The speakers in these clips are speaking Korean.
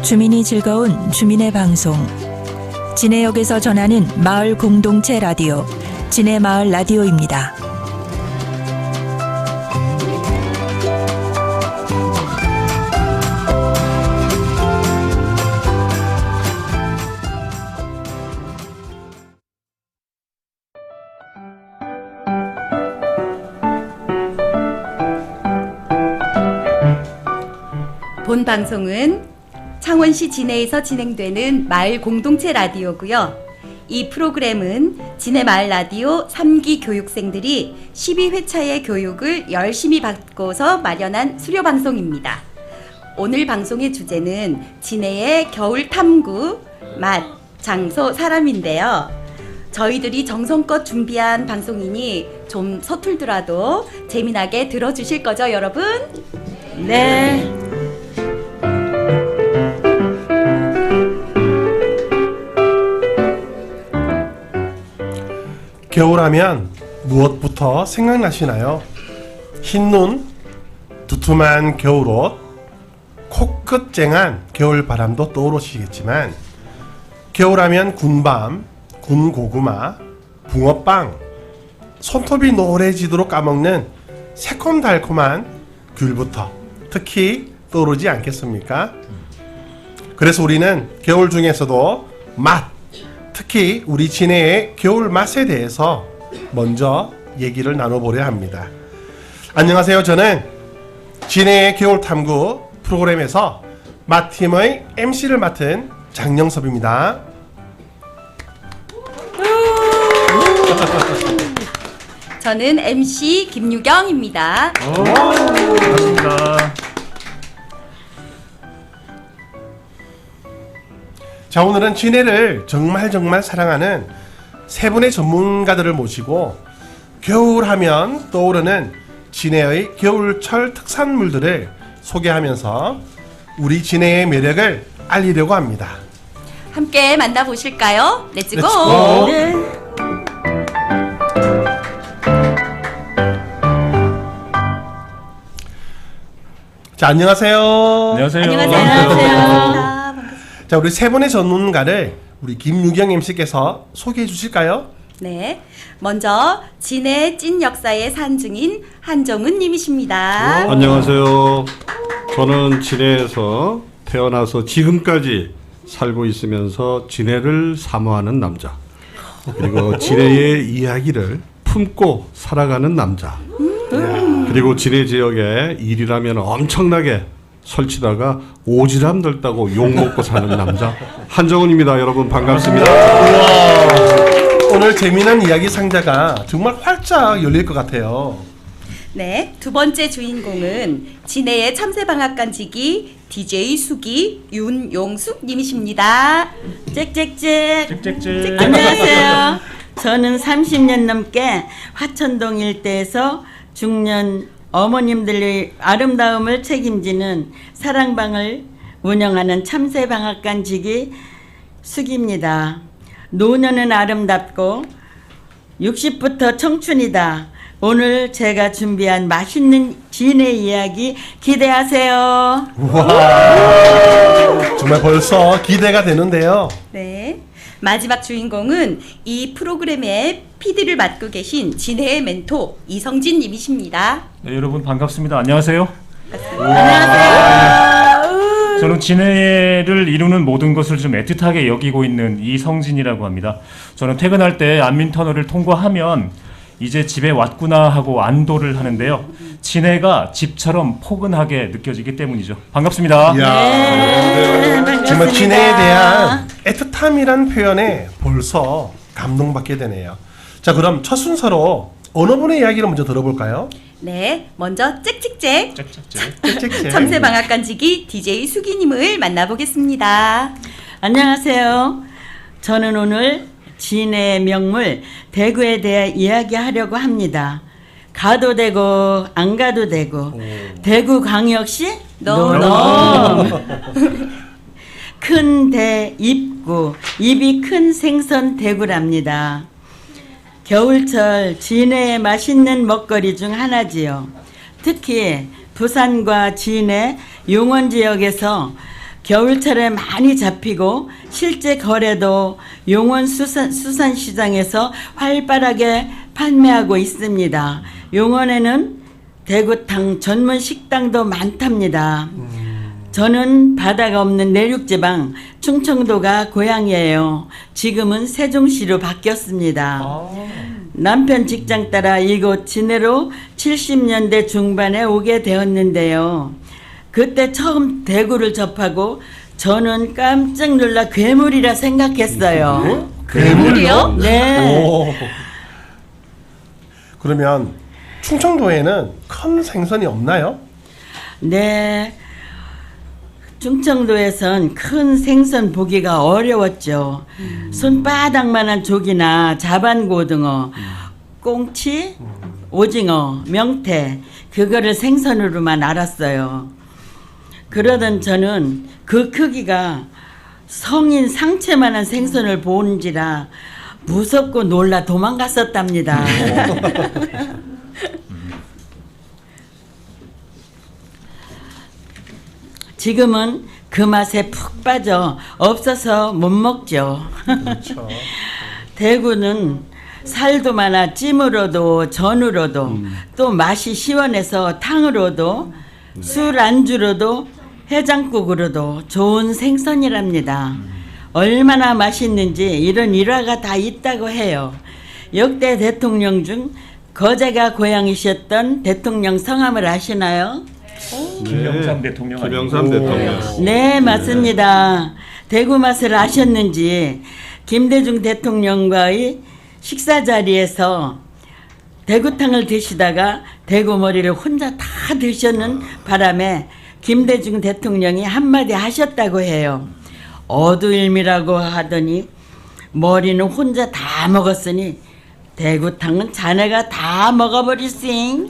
주민이 즐거운 주민의 방송. 진해역에서 전하는 마을 공동체 라디오, 진해마을 라디오입니다. 본 방송은 창원시 진해에서 진행되는 마을 공동체 라디오고요. 이 프로그램은 진해 마을 라디오 3기 교육생들이 12회차의 교육을 열심히 받고서 마련한 수료 방송입니다. 오늘 방송의 주제는 진해의 겨울 탐구, 맛, 장소, 사람인데요. 저희들이 정성껏 준비한 방송이니 좀 서툴더라도 재미나게 들어주실 거죠, 여러분? 네. 겨울하면 무엇부터 생각나시나요? 흰눈, 두툼한 겨울옷, 코끝 쨍한 겨울바람도 떠오르시겠지만 겨울하면 군밤, 군고구마, 붕어빵, 손톱이 노래지도록 까먹는 새콤달콤한 귤부터 특히 떠오르지 않겠습니까? 그래서 우리는 겨울 중에서도 맛, 특히 우리 진해의 겨울 맛에 대해서 먼저 얘기를 나눠보려 합니다. 안녕하세요. 저는 진해의 겨울 탐구 프로그램에서 맛팀의 MC를 맡은 장영섭입니다. 저는 MC 김유경입니다. 반갑습니다. 자, 오늘은 진해를 정말 사랑하는 세 분의 전문가들을 모시고 겨울하면 떠오르는 진해의 겨울철 특산물들을 소개하면서 우리 진해의 매력을 알리려고 합니다. 함께 만나보실까요? 렛츠고! 렛츠고! 네. 자, 안녕하세요. 안녕하세요. 안녕하세요. 자, 우리 세 분의 전문가를 우리 김유경 MC께서 소개해 주실까요? 네, 먼저 진해 찐 역사의 산증인 한정은 님이십니다. 안녕하세요. 저는 진해에서 태어나서 지금까지 살고 있으면서 진해를 사모하는 남자, 그리고 진해의 이야기를 품고 살아가는 남자, 그리고 진해 지역에 일이라면 엄청나게 설치다가 오지랖 넓다고 욕먹고 사는 남자 한정훈입니다. 여러분 반갑습니다. 오늘 재미난 이야기 상자가 정말 활짝 열릴 것 같아요. 네, 두 번째 주인공은 진해의 참새방앗간지기 DJ 수기 윤용숙 님이십니다. 짹짹짹. 짹짹짹. 안녕하세요. 저는 30년 넘게 화천동 일대에서 중년 어머님들의 아름다움을 책임지는 사랑방을 운영하는 참새방앗간지기 수기입니다. 노년은 아름답고 60부터 청춘이다. 오늘 제가 준비한 맛있는 진해 이야기 기대하세요. 우와, 정말 벌써 기대가 되는데요. 네, 마지막 주인공은 이 프로그램의 PD를 맡고 계신 진해의 멘토 이성진 님이십니다. 네, 여러분 반갑습니다. 안녕하세요. 안녕하세요. 저는 진해를 이루는 모든 것을 좀 애틋하게 여기고 있는 이성진이라고 합니다. 저는 퇴근할 때 안민터널을 통과하면 이제 집에 왔구나 하고 안도를 하는데요. 진해가 집처럼 포근하게 느껴지기 때문이죠. 반갑습니다. 이야, 반갑습니다. 정말 진해에 대한 애틋함이란 표현에 벌써 감동받게 되네요. 자, 그럼 첫 순서로 어느 분의 이야기를 먼저 들어볼까요? 네, 먼저 짹짹짹 짹짹짹. 참새방앗간지기 DJ 수기님을 만나보겠습니다. 안녕하세요. 저는 오늘 진해의 명물 대구에 대해 이야기하려고 합니다. 가도 되고 안 가도 되고 대구광역시 노노 큰 대 입구 입이 큰 생선 대구랍니다. 겨울철 진해의 맛있는 먹거리 중 하나지요. 특히 부산과 진해, 용원 지역에서 겨울철에 많이 잡히고 실제 거래도 용원 수산시장에서 활발하게 판매하고 있습니다. 용원에는 대구탕 전문 식당도 많답니다. 저는 바다가 없는 내륙지방 충청도가 고향이에요. 지금은 세종시로 바뀌었습니다. 남편 직장 따라 이곳 진해로 70년대 중반에 오게 되었는데요. 그때 처음 대구를 접하고 저는 깜짝 놀라 괴물이라 생각했어요. 괴물이요? 네. 오. 그러면 충청도에는 큰 생선이 없나요? 네. 충청도에선 큰 생선 보기가 어려웠죠. 손바닥만한 조기나 자반고등어, 꽁치, 오징어, 명태 그거를 생선으로만 알았어요. 그러던 저는 그 크기가 성인 상체만한 생선을 본지라 무섭고 놀라 도망갔었답니다. 지금은 그 맛에 푹 빠져 없어서 못 먹죠. 그렇죠. 대구는 살도 많아 찜으로도 전으로도 또 맛이 시원해서 탕으로도 술 안주로도 해장국으로도 좋은 생선이랍니다. 얼마나 맛있는지 이런 일화가 다 있다고 해요. 역대 대통령 중 거제가 고향이셨던 대통령 성함을 아시나요? 김영삼 대통령 아니에요? 김영삼 대통령. 네, 맞습니다. 대구 맛을 아셨는지 김대중 대통령과의 식사 자리에서 대구탕을 드시다가 대구 머리를 혼자 다 드셨는 바람에 김대중 대통령이 한마디 하셨다고 해요. 어두일미라고 하더니 머리는 혼자 다 먹었으니 대구탕은 자네가 다 먹어버리싱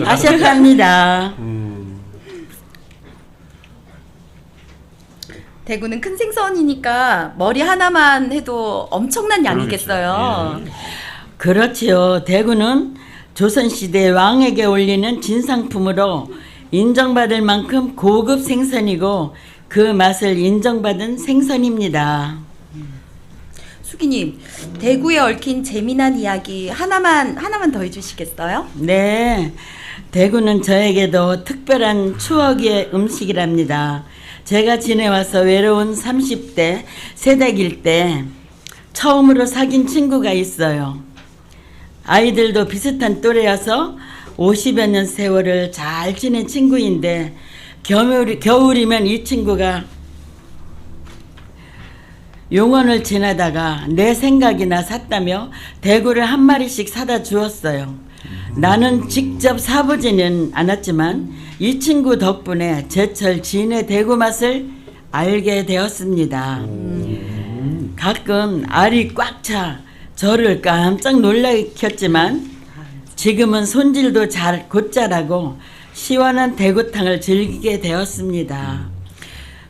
하셨답니다. 대구는 큰 생선이니까 머리 하나만 해도 엄청난 양이겠어요. 그렇지요. 대구는 조선시대 왕에게 올리는 진상품으로 인정받을 만큼 고급 생선이고 그 맛을 인정받은 생선입니다. 수기님, 대구에 얽힌 재미난 이야기 하나만 더 해주시겠어요? 네, 대구는 저에게도 특별한 추억의 음식이랍니다. 제가 지내와서 외로운 30대 새댁일 때 처음으로 사귄 친구가 있어요. 아이들도 비슷한 또래여서 50여 년 세월을 잘 지낸 친구인데 겨울이면 이 친구가 용원을 지나다가 내 생각이나 샀다며 대구를 한 마리씩 사다 주었어요. 나는 직접 사보지는 않았지만 이 친구 덕분에 제철 진해 대구 맛을 알게 되었습니다. 가끔 알이 꽉 차 저를 깜짝 놀라켰지만 지금은 손질도 잘 곧잘하고 시원한 대구탕을 즐기게 되었습니다.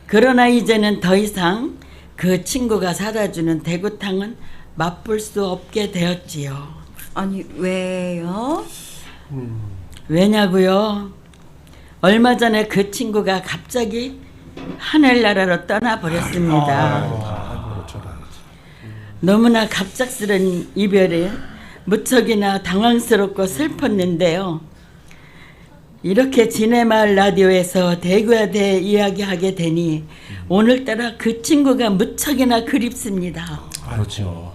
그러나 이제는 더 이상 그 친구가 사다 주는 대구탕은 맛볼 수 없게 되었지요. 아니, 왜요? 왜냐고요? 얼마 전에 그 친구가 갑자기 하늘나라로 떠나버렸습니다. 너무나 갑작스런 이별에 무척이나 당황스럽고 슬펐는데요. 이렇게 진해마을 라디오에서 대구에 대해 이야기하게 되니 오늘따라 그 친구가 무척이나 그립습니다. 그렇죠.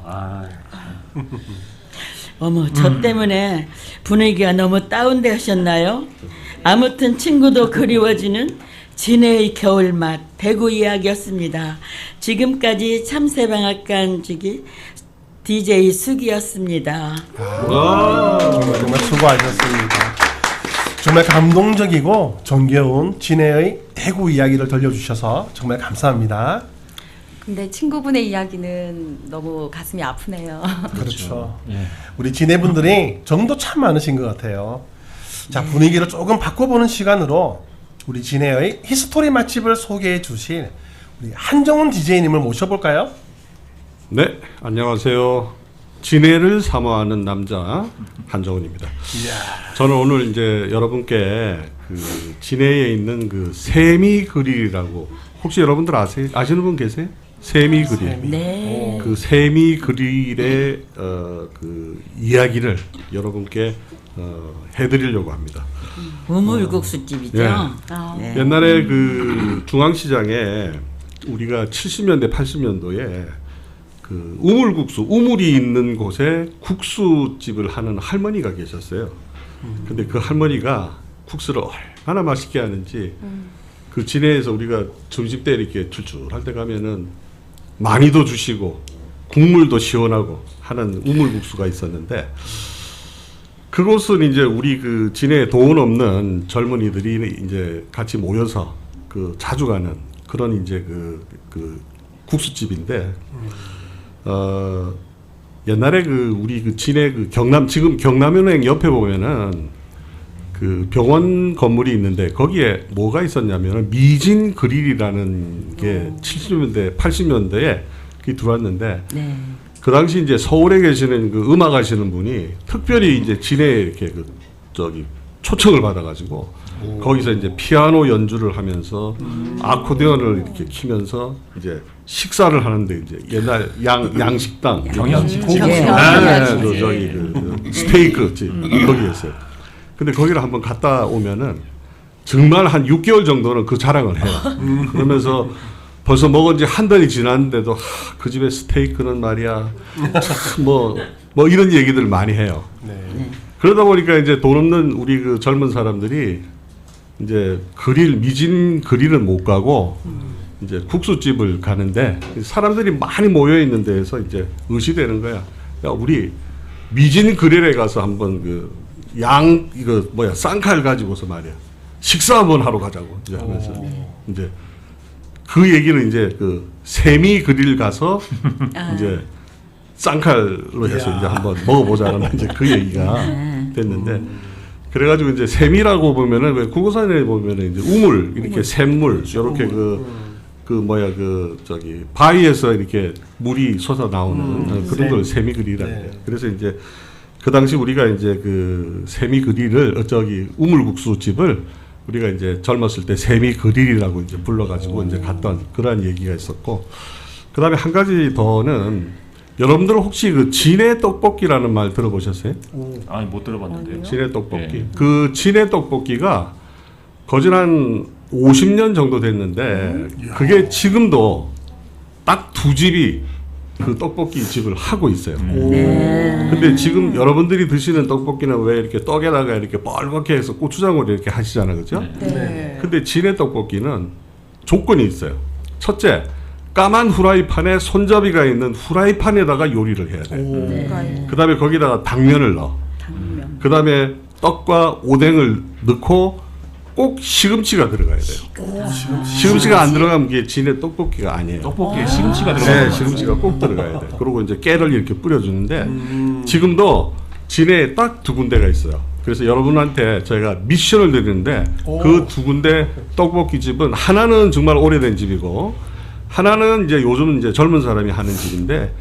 어머, 저 때문에 분위기가 너무 다운되셨나요? 아무튼 친구도 그리워지는 진해의 겨울맛 대구 이야기였습니다. 지금까지 참새방앗간지기 DJ 수기였습니다. 정말 수고하셨습니다. 정말 감동적이고 정겨운 진해의 대구 이야기를 들려주셔서 정말 감사합니다. 근데 친구분의 이야기는 너무 가슴이 아프네요. 그렇죠. 우리 진해 분들이 정도 참 많으신 것 같아요. 자, 분위기를 조금 바꿔보는 시간으로 우리 진해의 히스토리 맛집을 소개해 주실 우리 한정훈 DJ님을 모셔볼까요? 네, 안녕하세요. 진해를 사모하는 남자 한정훈입니다. 저는 오늘 이제 여러분께 그 진해에 있는 그 세미 그릴이라고 혹시 여러분들 아시는 분 계세요? 세미 그릴. 네. 그 세미 그릴의 그 이야기를 여러분께 해드리려고 합니다. 우물국수집이죠. 예. 네. 옛날에 그 중앙시장에 우리가 70년대 80년도에 그 우물이 있는 곳에 국수집을 하는 할머니가 계셨어요. 근데 그 할머니가 국수를 얼마나 맛있게 하는지 그 진해에서 우리가 점심 때 이렇게 출출할 때 가면은 많이도 주시고 국물도 시원하고 하는 우물국수가 있었는데 그곳은 이제 우리 그 진해에 돈 없는 젊은이들이 이제 같이 모여서 그 자주 가는 그런 이제 그 국수집인데 옛날에 그 우리 그 진해 그 지금 경남은행 옆에 보면은 그 병원 건물이 있는데 거기에 뭐가 있었냐면 미진 그릴이라는 게 70년대 80년대에 그게 들어왔는데 네. 그 당시 이제 서울에 계시는 그 음악 하시는 분이 특별히 이제 진해에 이렇게 그 저기 초청을 받아가지고 거기서 이제 피아노 연주를 하면서 아코디언을 이렇게 키면서 이제 식사를 하는데 이제 옛날 양식당 경양식. 저기 그 스테이크 집 거기였어요. 근데 거기를 한번 갔다 오면은 정말 한 6개월 정도는 그 자랑을 해요. 그러면서 벌써 먹은 지 한 달이 지났는데도 그 집의 스테이크는 말이야 뭐 이런 얘기들을 많이 해요. 그러다 보니까 이제 돈 없는 우리 그 젊은 사람들이 이제 미진 그릴은 못 가고 이제 국수집을 가는데 사람들이 많이 모여 있는 데에서 이제 의시되는 거야. 야, 우리 미진 그릴에 가서 한번 쌍칼 가지고서 말이야 식사 한번 하러 가자고 이제 하면서 이제 그 얘기는 이제 그 세미 그릴 가서 이제 쌍칼로 해서 이제 한번 먹어보자는 이제 그 얘기가 됐는데 그래가지고 이제 세미라고 보면은 왜 국어사전에 보면은 이제 우물 이렇게 샘물 이렇게 저기 바위에서 이렇게 물이 솟아 나오는 그런 걸 세미 그릴이라고 해요. 그래서 이제 그 당시 우리가 이제 그 세미 그릴을 저기 우물국수 집을 우리가 이제 젊었을 때 세미 그릴이라고 이제 불러가지고 이제 갔던 그러한 얘기가 있었고 그다음에 한 가지 더는 여러분들 혹시 그 진해 떡볶이라는 말 들어보셨어요? 아니 못 들어봤는데요. 진해 떡볶이. 네. 그 진해 떡볶이가 거진 한 50년 정도 됐는데 그게 지금도 딱 두 집이 그 떡볶이 집을 하고 있어요. 근데 지금 여러분들이 드시는 떡볶이는 왜 이렇게 떡에다가 이렇게 뻘겋게 해서 고추장으로 이렇게 하시잖아요. 그죠? 근데 진해 떡볶이는 조건이 있어요. 첫째, 까만 후라이팬에 손잡이가 있는 후라이팬에다가 요리를 해야 돼요. 그다음에 거기다가 당면을 넣어. 그다음에 떡과 오뎅을 넣고 꼭 시금치가 들어가야 돼요. 시금치가 안 들어가면 이게 진해 떡볶이가 아니에요. 떡볶이에 시금치가 네, 들어가요. 시금치가 꼭 들어가야 돼. 그리고 이제 깨를 이렇게 뿌려주는데 지금도 진해에 딱 두 군데가 있어요. 그래서 여러분한테 저희가 미션을 드리는데 그 두 군데 떡볶이 집은 하나는 정말 오래된 집이고 하나는 이제 요즘 이제 젊은 사람이 하는 집인데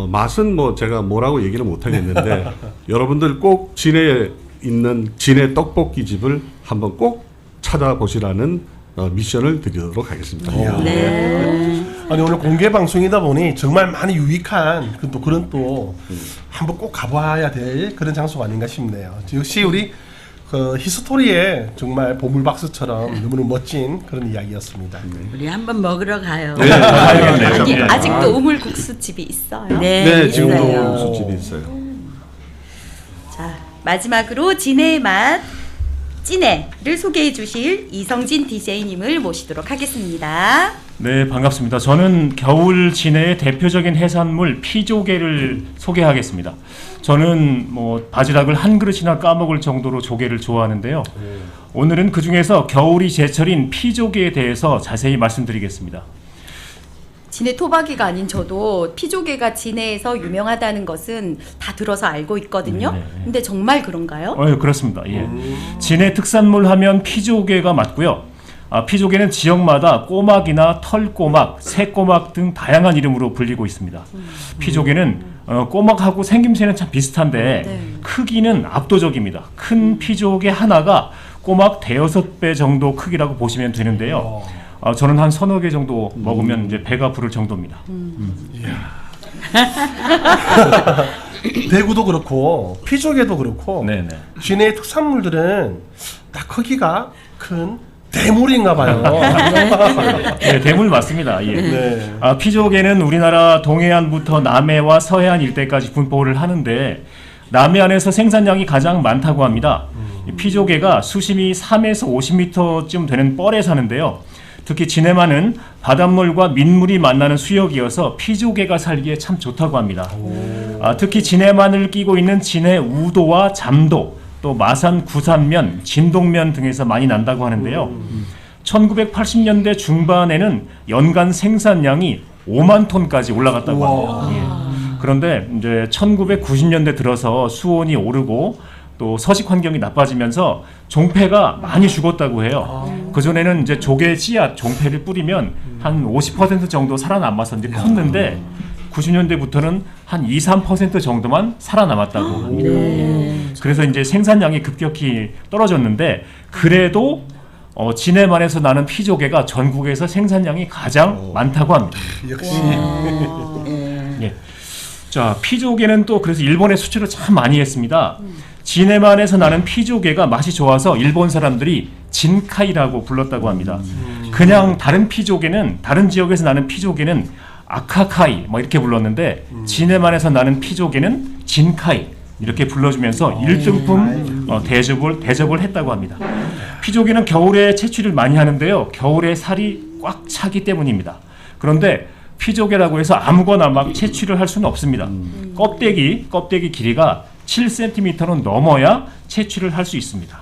맛은 뭐 제가 뭐라고 얘기를 못 하겠는데 여러분들 꼭 진해에 있는 진해 떡볶이 집을 한번 꼭 찾아보시라는 미션을 드리도록 하겠습니다. 아니 오늘 공개 방송이다 보니 정말 많이 유익한 또 그런 또 한번 꼭 가봐야 될 그런 장소가 아닌가 싶네요. 역시 우리 그 히스토리에 정말 보물박스처럼 너무너무 멋진 그런 이야기였습니다. 우리 한번 먹으러 가요. 여기 아직도 우물국수집이 있어요. 네, 지금도 있어요. 국수집이 있어요. 자, 마지막으로 진해의 맛 찐해를 소개해 주실 이성진 DJ님을 모시도록 하겠습니다. 네, 반갑습니다. 저는 겨울 진해의 대표적인 해산물 피조개를 소개하겠습니다. 저는 뭐 바지락을 한 그릇이나 까먹을 정도로 조개를 좋아하는데요. 오늘은 그 중에서 겨울이 제철인 피조개에 대해서 자세히 말씀드리겠습니다. 진해 토박이가 아닌 저도 피조개가 진해에서 유명하다는 것은 다 들어서 알고 있거든요. 네. 근데 정말 그런가요? 그렇습니다. 예. 진해 특산물 하면 피조개가 맞고요. 피조개는 지역마다 꼬막이나 털꼬막, 새꼬막 등 다양한 이름으로 불리고 있습니다. 피조개는 꼬막하고 생김새는 참 비슷한데 네. 크기는 압도적입니다. 큰 피조개 하나가 꼬막 대여섯 배 정도 크기라고 보시면 되는데요. 저는 한 서너 개 정도 먹으면 이제 배가 부를 정도입니다. 대구도 그렇고 피조개도 그렇고 네네. 진해의 특산물들은 딱 크기가 큰 대물인가 봐요. 네, 대물 맞습니다. 예. 네. 피조개는 우리나라 동해안부터 남해와 서해안 일대까지 분포를 하는데 남해안에서 생산량이 가장 많다고 합니다. 이 피조개가 수심이 3에서 50m쯤 되는 뻘에 사는데요. 특히 진해만은 바닷물과 민물이 만나는 수역이어서 피조개가 살기에 참 좋다고 합니다. 특히 진해만을 끼고 있는 진해 우도와 잠도, 또 마산 구산면, 진동면 등에서 많이 난다고 하는데요. 1980년대 중반에는 연간 생산량이 5만 톤까지 올라갔다고 합니다. 예. 그런데 이제 1990년대 들어서 수온이 오르고 또 서식 환경이 나빠지면서 종패가 많이 죽었다고 해요. 그전에는 이제 조개 씨앗 종패를 뿌리면 한 50% 정도 살아남아서 이제 컸는데 90년대부터는 한 2-3% 정도만 살아남았다고 합니다. 그래서 이제 생산량이 급격히 떨어졌는데 그래도 진해만에서 나는 피조개가 전국에서 생산량이 가장 많다고 합니다. 역시 예. 자, 피조개는 또 그래서 일본에 수출을 참 많이 했습니다. 진해만에서 나는 피조개가 맛이 좋아서 일본 사람들이 진카이라고 불렀다고 합니다. 그냥 다른 피조개는 다른 지역에서 나는 피조개는 아카카이 뭐 이렇게 불렀는데 진해만에서 나는 피조개는 진카이 이렇게 불러주면서 1등품 대접을 했다고 합니다. 피조개는 겨울에 채취를 많이 하는데요. 겨울에 살이 꽉 차기 때문입니다. 그런데 피조개라고 해서 아무거나 막 채취를 할 수는 없습니다. 껍데기 길이가 7cm는 넘어야 채취를 할 수 있습니다.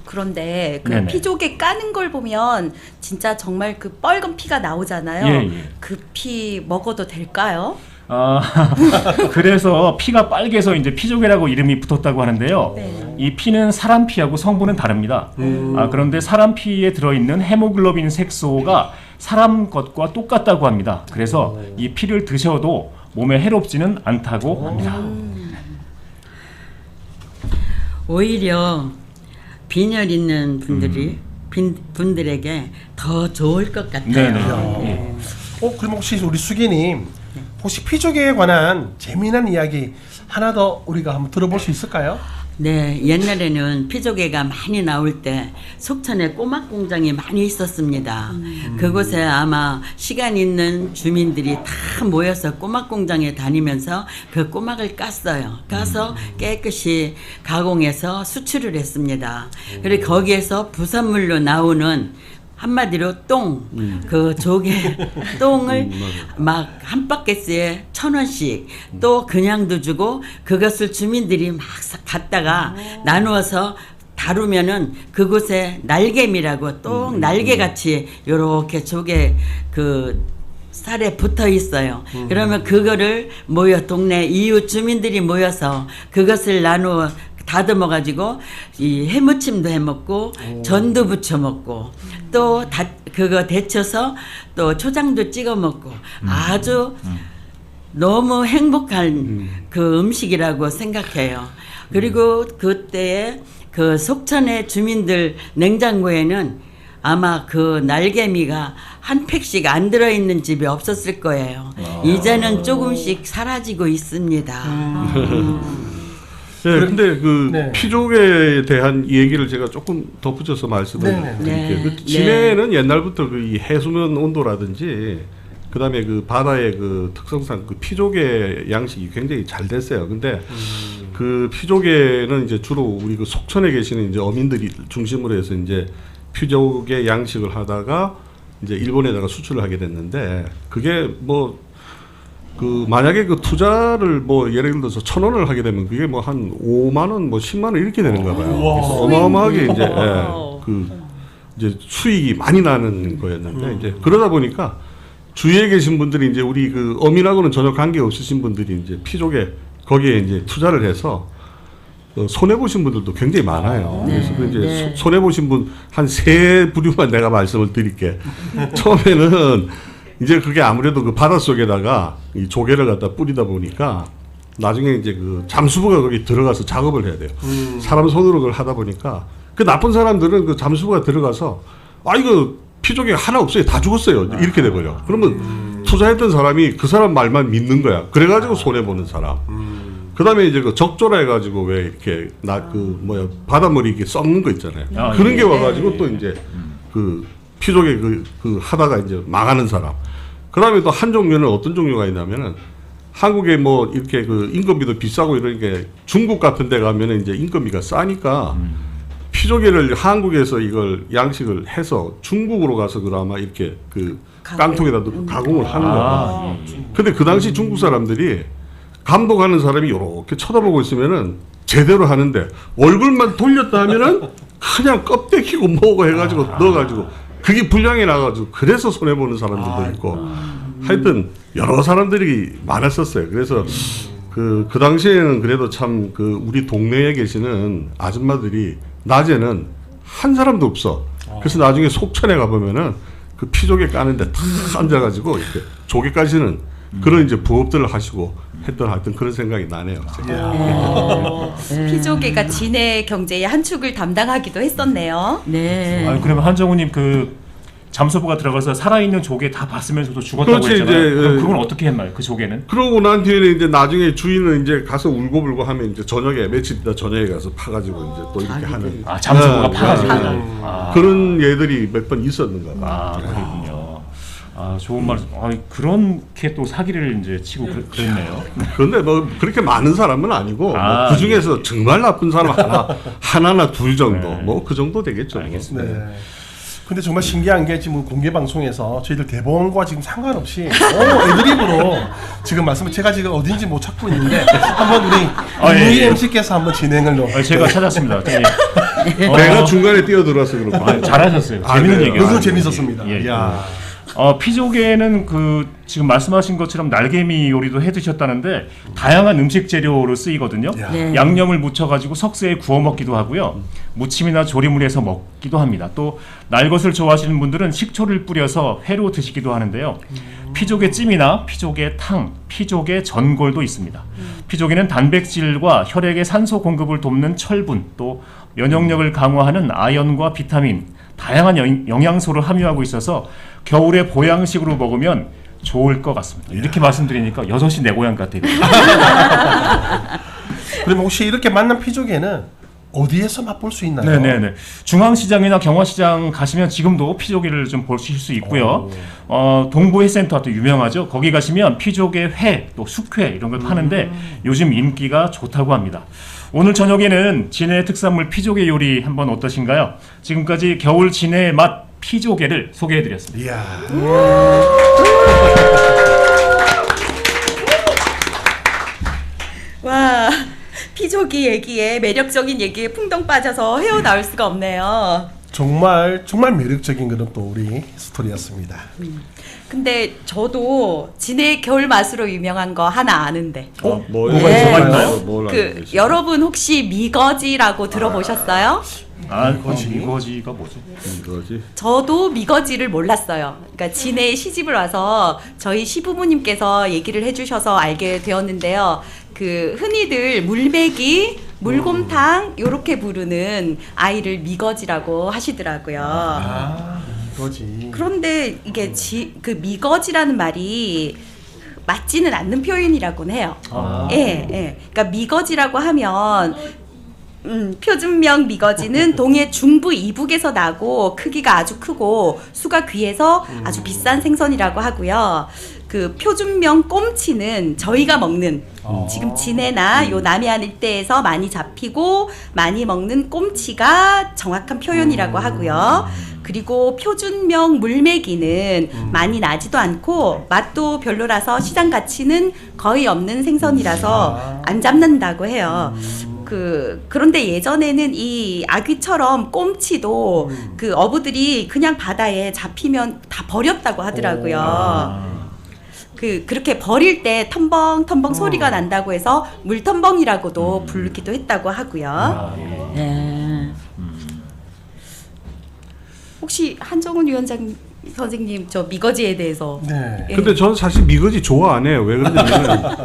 그런데 그 네네. 피조개 까는 걸 보면 진짜 정말 그 뻘건 피가 나오잖아요. 예. 그 피 먹어도 될까요? 그래서 피가 빨개서 이제 피조개라고 이름이 붙었다고 하는데요. 네. 이 피는 사람 피하고 성분은 다릅니다. 그런데 사람 피에 들어있는 헤모글로빈 색소가 사람 것과 똑같다고 합니다. 그래서 이 피를 드셔도 몸에 해롭지는 않다고 합니다. 오히려 빈혈 있는 분들에게 더 좋을 것 같아요. 네네. 예. 그럼 혹시 우리 수기님 혹시 피조개에 관한 재미난 이야기 하나 더 우리가 한번 들어볼 수 있을까요? 네, 옛날에는 피조개가 많이 나올 때 속천에 꼬막 공장이 많이 있었습니다. 그곳에 아마 시간 있는 주민들이 다 모여서 꼬막 공장에 다니면서 그 꼬막을 깠어요. 까서 깨끗이 가공해서 수출을 했습니다. 그리고 거기에서 부산물로 나오는 한마디로 그 조개 똥을 막 한 바켓에 1,000원씩 또 그냥도 주고 그것을 주민들이 막 갖다가 나누어서 다루면은 그곳에 날개미라고 똥 날개같이 요렇게 조개 그 살에 붙어 있어요. 그러면 그거를 동네 이웃 주민들이 모여서 그것을 나누어 다듬어 가지고 이 해무침도 해 먹고 전도 부쳐 먹고 또 그거 데쳐서 또 초장도 찍어 먹고 아주 너무 행복한 그 음식이라고 생각해요. 그리고 그때에 그 속천의 주민들 냉장고에는 아마 그 날개미가 한 팩씩 안 들어있는 집이 없었을 거예요. 이제는 조금씩 사라지고 있습니다. 네, 근데 그 네. 피조개에 대한 얘기를 제가 조금 덧붙여서 말씀을 네, 네, 네. 드릴게요. 네. 그 진해는 옛날부터 그 이 해수면 온도라든지 그다음에 그 바다의 그 특성상 그 피조개 양식이 굉장히 잘 됐어요. 근데 그 피조개는 이제 주로 우리 그 속천에 계시는 이제 어민들이 중심으로 해서 이제 피조개 양식을 하다가 이제 일본에다가 수출을 하게 됐는데 그게 뭐 그 만약에 그 투자를 뭐 예를 들어서 1,000원을 하게 되면 그게 뭐 한 5만 원, 뭐 10만 원 이렇게 되는가 봐요. 그래서 어마어마하게 이제 그 이제 수익이 많이 나는 거였는데 이제 그러다 보니까 주위에 계신 분들이 이제 우리 그 어민하고는 전혀 관계 없으신 분들이 이제 피조개 거기에 이제 투자를 해서 손해 보신 분들도 굉장히 많아요. 그래서 그 이제 손해 보신 분 한 3부류만 내가 말씀을 드릴게. 처음에는 이제 그게 아무래도 그 바닷속에다가 이 조개를 갖다 뿌리다 보니까 나중에 이제 그 잠수부가 거기 들어가서 작업을 해야 돼요. 사람 손으로 그걸 하다 보니까 그 나쁜 사람들은 그 잠수부가 들어가서 이거 피조개가 하나 없어요. 다 죽었어요. 이렇게 돼버려. 그러면 투자했던 사람이 그 사람 말만 믿는 거야. 그래가지고 손해보는 사람. 그 다음에 이제 그 적조라 해가지고 왜 이렇게 바닷물이 이렇게 썩는 거 있잖아요. 그런 게 와가지고 또 이제 그 피조개 그 하다가 이제 망하는 사람. 그 다음에 또 한 종류는 어떤 종류가 있냐면은 한국에 뭐 이렇게 그 인건비도 비싸고 이러니까 중국 같은 데 가면은 이제 인건비가 싸니까 피조개를 한국에서 이걸 양식을 해서 중국으로 가서 그나마 이렇게 그 깡통에다 넣고 가공을 하는 거야. 근데 그 당시 중국 사람들이 감독하는 사람이 이렇게 쳐다보고 있으면은 제대로 하는데 얼굴만 돌렸다 하면은 그냥 껍데기고 뭐고 해가지고 넣어가지고 그게 불량이 나가지고 그래서 손해보는 사람들도 있고 하여튼 여러 사람들이 많았었어요. 그래서 그 당시에는 그래도 참 그 우리 동네에 계시는 아줌마들이 낮에는 한 사람도 없어. 그래서 나중에 속천에 가보면은 그 피조개 까는데 다 앉아가지고 이렇게 조개 까시는 그런 이제 부업들을 하시고 했던 하여튼 그런 생각이 나네요. 피조개가 진해 경제의 한 축을 담당하기도 했었네요. 네. 그러면 한정우님 그 잠수부가 들어가서 살아있는 조개 다 봤으면서도 죽었다고 그렇지, 했잖아요. 이제, 그럼 그건 어떻게 했나요? 그 조개는? 그러고 난 뒤에는 이제 나중에 주인은 이제 가서 울고불고 하면 이제 저녁에 며칠 있다 저녁에 가서 파가지고 이제 또 이렇게 하는. 잠수부가 파가지고. 그런 예들이 몇 번 있었는가 봐. 그렇군요. 좋은 말. 그렇게 또 사기를 이제 치고 그랬네요. 그런데 뭐 그렇게 많은 사람은 아니고 뭐 그 중에서 정말 나쁜 사람 하나나 둘 정도 네. 뭐 그 정도 되겠죠. 알겠습니다. 네. 근데 정말 신기한 게 지금 공개 방송에서 저희들 대본과 지금 상관없이 애드립으로 지금 말씀을 제가 지금 어딘지 못 찾고 있는데 한번 우리 유희 MC께서 한번 진행을 제가 찾았습니다. 내가 중간에 뛰어들어서 그렇고. 잘하셨어요. 재밌는 얘기예요. 너무 재밌었습니다. 예. 야. 피조개는 그 지금 말씀하신 것처럼 날개미 요리도 해 드셨다는데 다양한 음식 재료로 쓰이거든요. 네. 양념을 묻혀가지고 석쇠에 구워 먹기도 하고요. 무침이나 조림을 해서 먹기도 합니다. 또 날 것을 좋아하시는 분들은 식초를 뿌려서 회로 드시기도 하는데요. 피조개 찜이나 피조개 탕, 피조개 전골도 있습니다. 피조개는 단백질과 혈액의 산소 공급을 돕는 철분, 또 면역력을 강화하는 아연과 비타민, 다양한 영양소를 함유하고 있어서 겨울에 보양식으로 먹으면 좋을 것 같습니다. 이렇게 말씀드리니까 6시 내 고향 같아요. 그러면 혹시 이렇게 만난 피조개는 어디에서 맛볼 수 있나요? 네네네. 중앙시장이나 경화시장 가시면 지금도 피조개를 좀 보실 수 있고요. 동부회센터 또 유명하죠. 거기 가시면 피조개 회, 또 숙회 이런 걸 파는데 요즘 인기가 좋다고 합니다. 오늘 저녁에는 진해 특산물 피조개 요리 한번 어떠신가요? 지금까지 겨울 진해의 맛 피조개를 소개해드렸습니다. 이야. 와, 피조개 얘기에 매력적인 얘기에 풍덩 빠져서 헤어나올 수가 없네요. 정말 매력적인 그런 또 우리 스토리였습니다. 근데 저도 진해 겨울 맛으로 유명한 거 하나 아는데. 뭐가 있나요? 여러분 혹시 미거지라고 들어보셨어요? 미거지가 뭐죠? 이거지. 저도 미거지를 몰랐어요. 그러니까 진해에 시집을 와서 저희 시부모님께서 얘기를 해주셔서 알게 되었는데요. 그 흔히들 물메기, 물곰탕 요렇게 부르는 아이를 미거지라고 하시더라고요. 이거지. 그런데 이게 그 미거지라는 말이 맞지는 않는 표현이라고는 해요. 예. 그러니까 미거지라고 하면 표준명 미거지는 동해 중부 이북에서 나고 크기가 아주 크고 수가 귀해서 아주 비싼 생선이라고 하고요. 그 표준명 꼼치는 저희가 먹는 지금 진해나 요 남해안 일대에서 많이 잡히고 많이 먹는 꼼치가 정확한 표현이라고 하고요. 그리고 표준명 물메기는 많이 나지도 않고 맛도 별로라서 시장 가치는 거의 없는 생선이라서 안 잡는다고 해요. 그런데 예전에는 이 아귀처럼 꼼치도 그 어부들이 그냥 바다에 잡히면 다 버렸다고 하더라고요. 그렇게 버릴 때 텀벙텀벙 소리가 난다고 해서 물텀벙이라고도 부르기도 했다고 하고요. 네. 혹시 한정훈 위원장님 선생님 저 미거지에 대해서. 네. 예. 근데 저는 사실 미거지 좋아 안 해요. 왜 그러냐면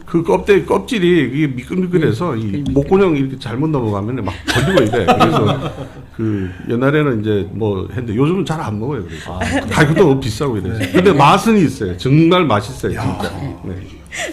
그 껍질이 이게 미끌미끌해서 이 목구멍 이렇게 잘못 넘어가면 막 걸리고 이래. 그래서 그 옛날에는 이제 뭐 했는데 요즘은 잘 안 먹어요. 그래서 가격도 너무 비싸고 이래서. 근데 맛은 있어요. 정말 맛있어요, 진짜. 네.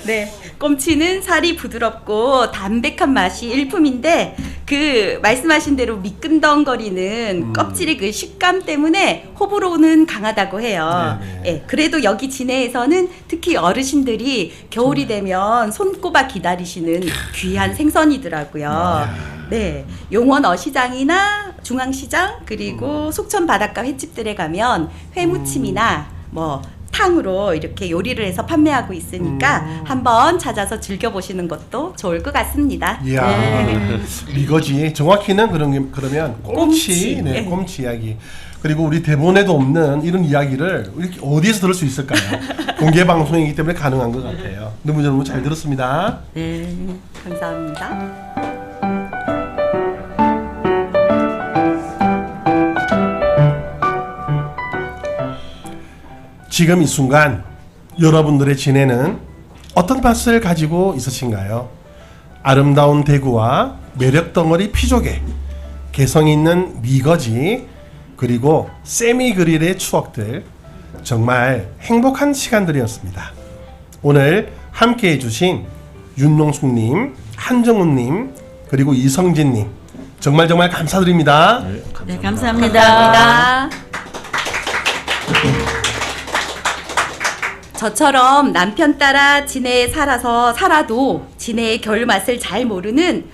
네, 꼼치는 살이 부드럽고 담백한 맛이 일품인데 그 말씀하신 대로 미끈덩거리는 껍질의 그 식감 때문에 호불호는 강하다고 해요. 예, 그래도 여기 진해에서는 특히 어르신들이 겨울이 되면 손꼽아 기다리시는 귀한 생선이더라고요. 네, 용원 어시장이나 중앙시장 그리고 속천 바닷가 횟집들에 가면 회무침이나 뭐 탕으로 이렇게 요리를 해서 판매하고 있으니까 한번 찾아서 즐겨보시는 것도 좋을 것 같습니다. 이야, 미거지 정확히는 그러면 꼼치, 네, 네. 꼼치 이야기. 그리고 우리 대본에도 없는 이런 이야기를 이렇게 어디에서 들을 수 있을까요? 공개 방송이기 때문에 가능한 것 같아요. 너무 잘 들었습니다. 네. 감사합니다. 지금 이 순간 여러분들의 진해는 어떤 맛을 가지고 있으신가요? 아름다운 대구와 매력 덩어리 피조개, 개성 있는 미거지, 그리고 세미 그릴의 추억들, 정말 행복한 시간들이었습니다. 오늘 함께 해주신 윤농숙님, 한정훈님, 그리고 이성진님 정말 감사드립니다. 네, 감사합니다. 감사합니다. 저처럼 남편 따라 진해에 살아도 진해의 겨울 맛을 잘 모르는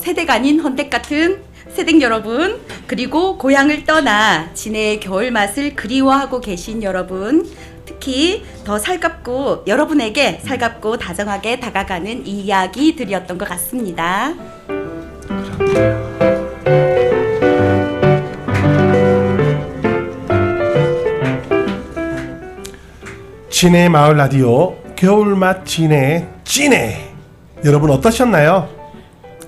세대가 아닌 헌댁 같은 세댁 여러분, 그리고 고향을 떠나 진해의 겨울 맛을 그리워하고 계신 여러분, 특히 더 살갑고 여러분에게 살갑고 다정하게 다가가는 이야기들이었던 것 같습니다. 진해 마을 라디오 겨울맛 진해 찐해, 여러분 어떠셨나요?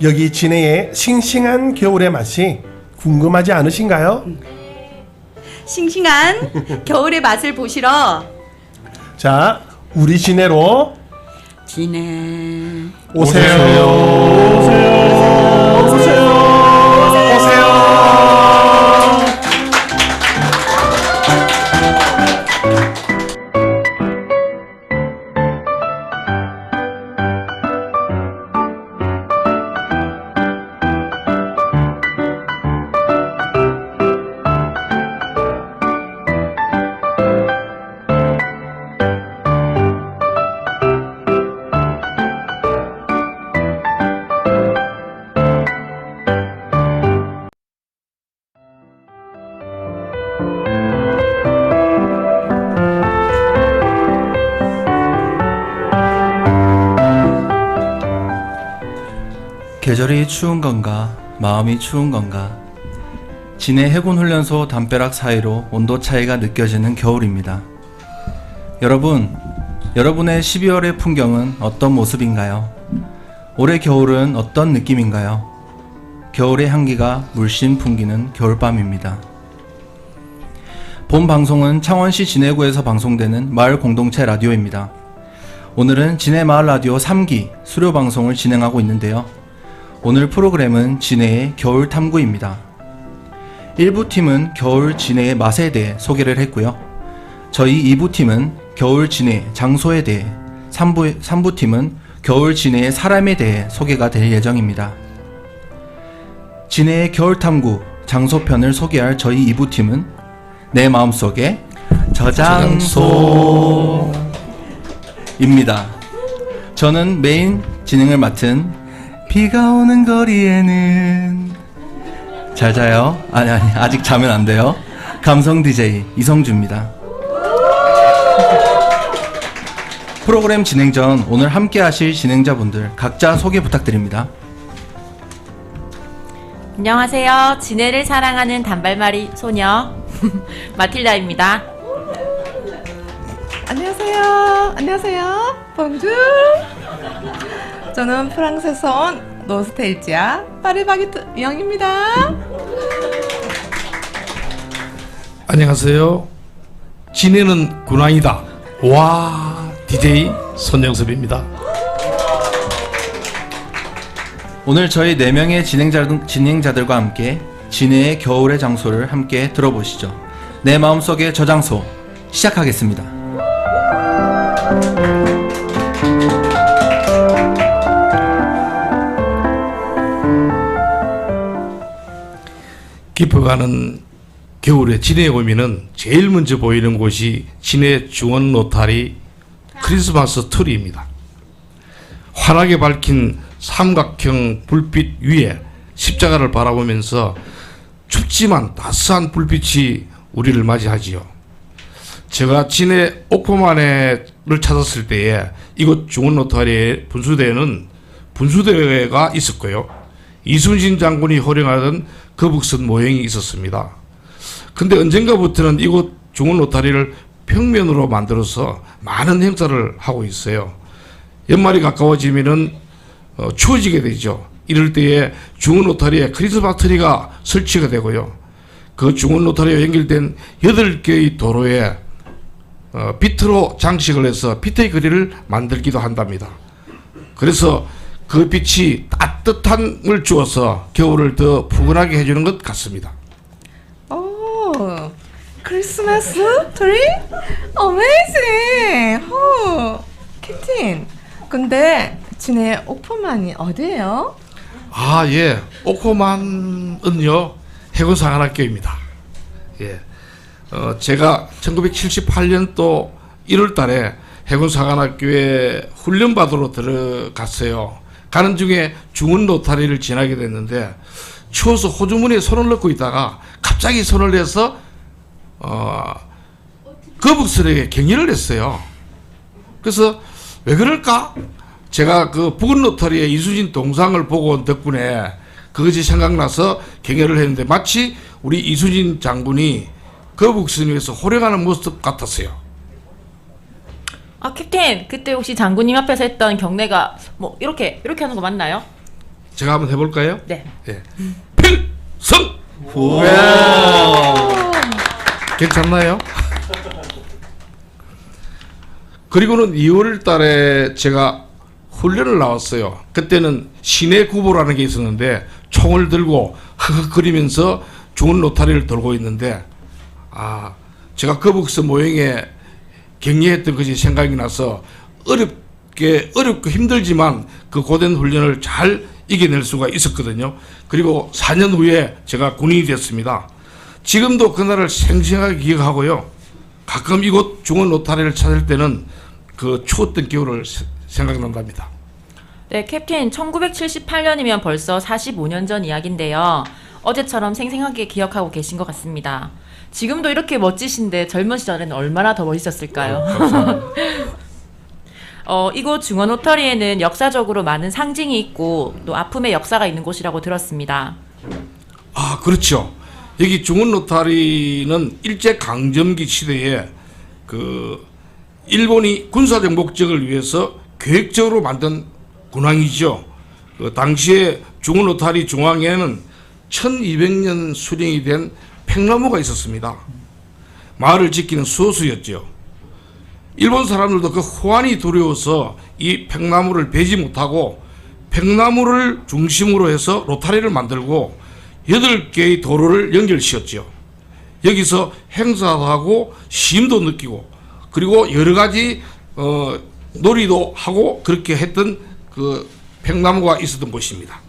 여기 진해의 싱싱한 겨울의 맛이 궁금하지 않으신가요? 싱싱한 겨울의 맛을 보시러 자, 우리 진해로 진해. 오세요. 계절이 추운 건가, 마음이 추운 건가. 진해 해군훈련소 담벼락 사이로 온도 차이가 느껴지는 겨울입니다. 여러분, 여러분의 12월의 풍경은 어떤 모습인가요? 올해 겨울은 어떤 느낌인가요? 겨울의 향기가 물씬 풍기는 겨울밤입니다. 본 방송은 창원시 진해구에서 방송되는 마을 공동체 라디오입니다. 오늘은 진해 마을 라디오 3기 수료 방송을 진행하고 있는데요. 오늘 프로그램은 진해의 겨울 탐구입니다. 1부 팀은 겨울 진해의 맛에 대해 소개를 했고요. 저희 2부 팀은 겨울 진해 장소에 대해, 3부 팀은 겨울 진해의 사람에 대해 소개가 될 예정입니다. 진해의 겨울 탐구 장소편을 소개할 저희 2부 팀은 내 마음속에 저장소입니다. 저는 메인 진행을 맡은 비가 오는 거리에는 잘 자요? 아니 아직 자면 안 돼요. 감성 DJ 이성주입니다. 프로그램 진행 전 오늘 함께 하실 진행자분들 각자 소개 부탁드립니다. 안녕하세요. 진해를 사랑하는 단발머리 소녀 마틸다입니다. 안녕하세요. 봉주. 저는 프랑스에서 온 노스텔지아 파리바게트 영입니다. 안녕하세요. 지내는 군왕이다. 와, DJ 손영섭입니다. 오늘 저희 4명의 진행자들과 함께 진해의 겨울의 장소를 함께 들어보시죠. 내 마음속의 저장소 시작하겠습니다. 깊어가는 겨울에 진해에 오면은 제일 먼저 보이는 곳이 진해 중원 로타리 크리스마스 트리입니다. 환하게 밝힌 삼각형 불빛 위에 십자가를 바라보면서 춥지만 따스한 불빛이 우리를 맞이하지요. 제가 진해 옥포만회를 찾았을 때에 이곳 중원 로타리의 분수대에는 분수대회가 있었고요. 이순신 장군이 호령하던 거북선 모형이 있었습니다. 근데 언젠가부터는 이곳 중원 로타리를 평면으로 만들어서 많은 행사를 하고 있어요. 연말이 가까워지면은 추워지게 되죠. 이럴 때에 중원 로타리에 크리스마스 트리가 설치가 되고요. 그 중원 로타리와 연결된 8개의 도로에 빛으로 장식을 해서 빛의 거리를 만들기도 한답니다. 그래서 그 빛이 따뜻함을 주어서 겨울을 더 푸근하게 해주는 것 같습니다. 오, 크리스마스 트리? 어메이징! 오, 캡틴. 근데 진해 옥포만이 어디예요? 아, 예. 옥포만은요, 해군사관학교입니다. 예. 제가 1978년도 1월 달에 해군사관학교에 훈련받으러 들어갔어요. 가는 중에 중원 로타리를 지나게 됐는데, 추워서 호주머니에 손을 넣고 있다가 갑자기 손을 내서 거북선에게 경의를 했어요. 그래서 왜 그럴까? 제가 그 북은 로타리의 이순신 동상을 보고 온 덕분에 그것이 생각나서 경애를 했는데 마치 우리 이순신 장군이 거북선 위에서 호령하는 모습 같았어요. 아, 캡틴, 그때 혹시 장군님 앞에서 했던 경례가 뭐 이렇게 하는 거 맞나요? 제가 한번 해볼까요? 네. 예. 필성! 괜찮나요? 그리고는 2월 달에 제가 훈련을 나왔어요. 그때는 시내 구보라는 게 있었는데 총을 들고 흑흑거리면서 중원 로타리를 돌고 있는데 제가 거북선 모형에 격려했던 것이 생각이 나서 어렵고 힘들지만 그 고된 훈련을 잘 이겨낼 수가 있었거든요. 그리고 4년 후에 제가 군인이 됐습니다. 지금도 그날을 생생하게 기억하고요. 가끔 이곳 중원 로타리를 찾을 때는 그 추웠던 겨울을 생각난답니다. 네, 캡틴, 1978년이면 벌써 45년 전 이야기인데요. 어제처럼 생생하게 기억하고 계신 것 같습니다. 지금도 이렇게 멋지신데 젊은 시절에는 얼마나 더 멋있었을까요? 이곳 중원 로터리에는 역사적으로 많은 상징이 있고 또 아픔의 역사가 있는 곳이라고 들었습니다. 아, 그렇죠. 여기 중원 로타리는 일제 강점기 시대에 그 일본이 군사적 목적을 위해서 계획적으로 만든 군항이죠. 그 당시에 중원 로타리 중앙에는 1200년 수령이 된 팽나무가 있었습니다. 마을을 지키는 수호수였죠. 일본 사람들도 그 호환이 두려워서 이 팽나무를 베지 못하고 팽나무를 중심으로 해서 로타리를 만들고 8개의 도로를 연결시켰죠. 여기서 행사도 하고 시임도 느끼고 그리고 여러 가지 놀이도 하고 그렇게 했던 그 팽나무가 있었던 곳입니다.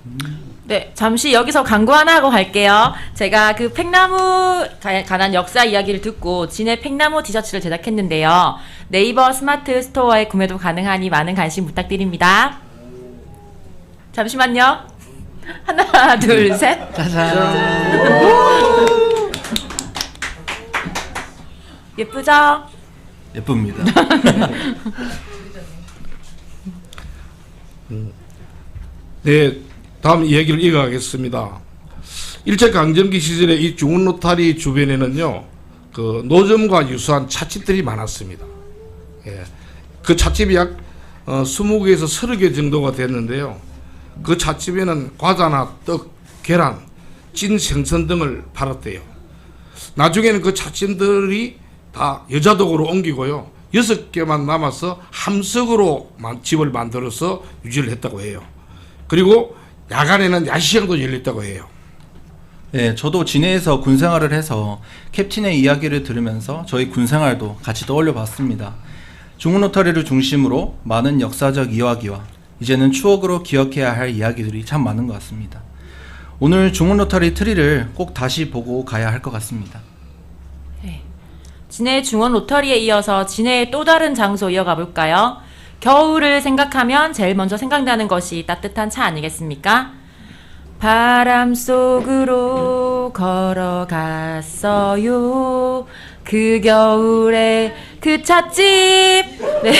네, 잠시 여기서 광고 하나 하고 갈게요. 제가 그 팽나무 관한 역사 이야기를 듣고 진해 팽나무 티셔츠를 제작했는데요. 네이버 스마트 스토어에 구매도 가능하니 많은 관심 부탁드립니다. 잠시만요. 하나, 둘, 셋. 짜잔. 예쁘죠? 예쁩니다. 네, 다음 이야기를 이어가겠습니다. 일제강점기 시절에 이 중원 로타리 주변에는요, 그 노점과 유사한 찻집들이 많았습니다. 예, 그 찻집이 약 20개에서 30개 정도가 됐는데요. 그 찻집에는 과자나 떡, 계란, 찐 생선 등을 팔았대요. 나중에는 그 찻집들이 다 여자독으로 옮기고요. 6개만 남아서 함석으로 집을 만들어서 유지를 했다고 해요. 그리고 야간에는 야시장도 열렸다고 해요. 네, 저도 진해에서 군생활을 해서 캡틴의 이야기를 들으면서 저희 군생활도 같이 떠올려 봤습니다. 중흥로터리를 중심으로 많은 역사적 이야기와 이제는 추억으로 기억해야 할 이야기들이 참 많은 것 같습니다. 오늘 중흥로터리 트리를 꼭 다시 보고 가야 할 것 같습니다. 진해 중원 로터리에 이어서 진해의 또 다른 장소 이어가 볼까요? 겨울을 생각하면 제일 먼저 생각나는 것이 따뜻한 차 아니겠습니까? 바람 속으로 걸어갔어요. 그 겨울에 그 찻집. 네.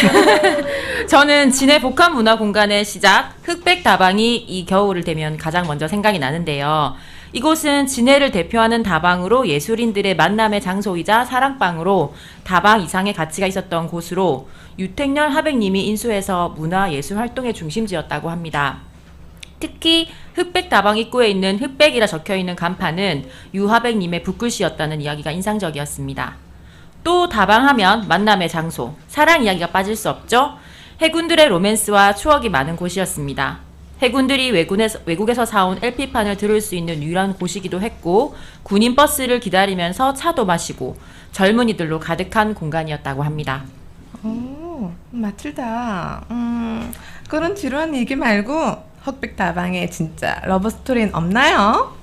저는 진해 복합문화공간의 시작 흑백 다방이 이 겨울을 되면 가장 먼저 생각이 나는데요. 이곳은 진해를 대표하는 다방으로 예술인들의 만남의 장소이자 사랑방으로 다방 이상의 가치가 있었던 곳으로 유택열 하백님이 인수해서 문화예술 활동의 중심지였다고 합니다. 특히 흑백 다방 입구에 있는 흑백이라 적혀있는 간판은 유하백님의 붓글씨였다는 이야기가 인상적이었습니다. 또 다방하면 만남의 장소, 사랑 이야기가 빠질 수 없죠. 해군들의 로맨스와 추억이 많은 곳이었습니다. 해군들이 외국에서 사온 LP판을 들을 수 있는 유일한 곳이기도 했고 군인 버스를 기다리면서 차도 마시고 젊은이들로 가득한 공간이었다고 합니다. 오, 마틸다. 그런 지루한 얘기 말고 흑백 다방에 진짜 러브 스토리는 없나요?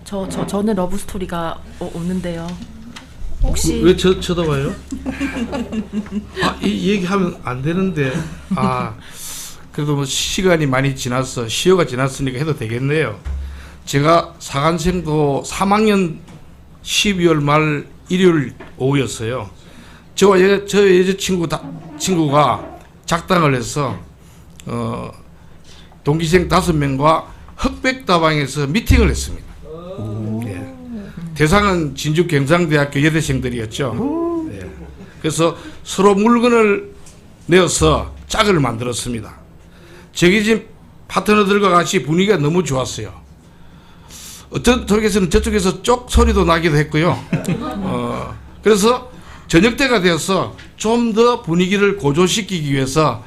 저는 러브 스토리가 없는데요. 혹시 왜 쳐다봐요? 이 얘기하면 안 되는데. 그래도 뭐 시간이 많이 지나서 시효가 지났으니까 해도 되겠네요. 제가 사관생도 3학년 12월 말 일요일 오후였어요. 저와 저 여자친구가 작당을 해서 동기생 5명과 흑백다방에서 미팅을 했습니다. 예. 대상은 진주 경상대학교 여대생들이었죠. 예. 그래서 서로 물건을 내어서 짝을 만들었습니다. 저기 집 파트너들과 같이 분위기가 너무 좋았어요. 어떤 쪽에서는 저쪽에서 쪽 소리도 나기도 했고요. 그래서 저녁 때가 되어서 좀 더 분위기를 고조시키기 위해서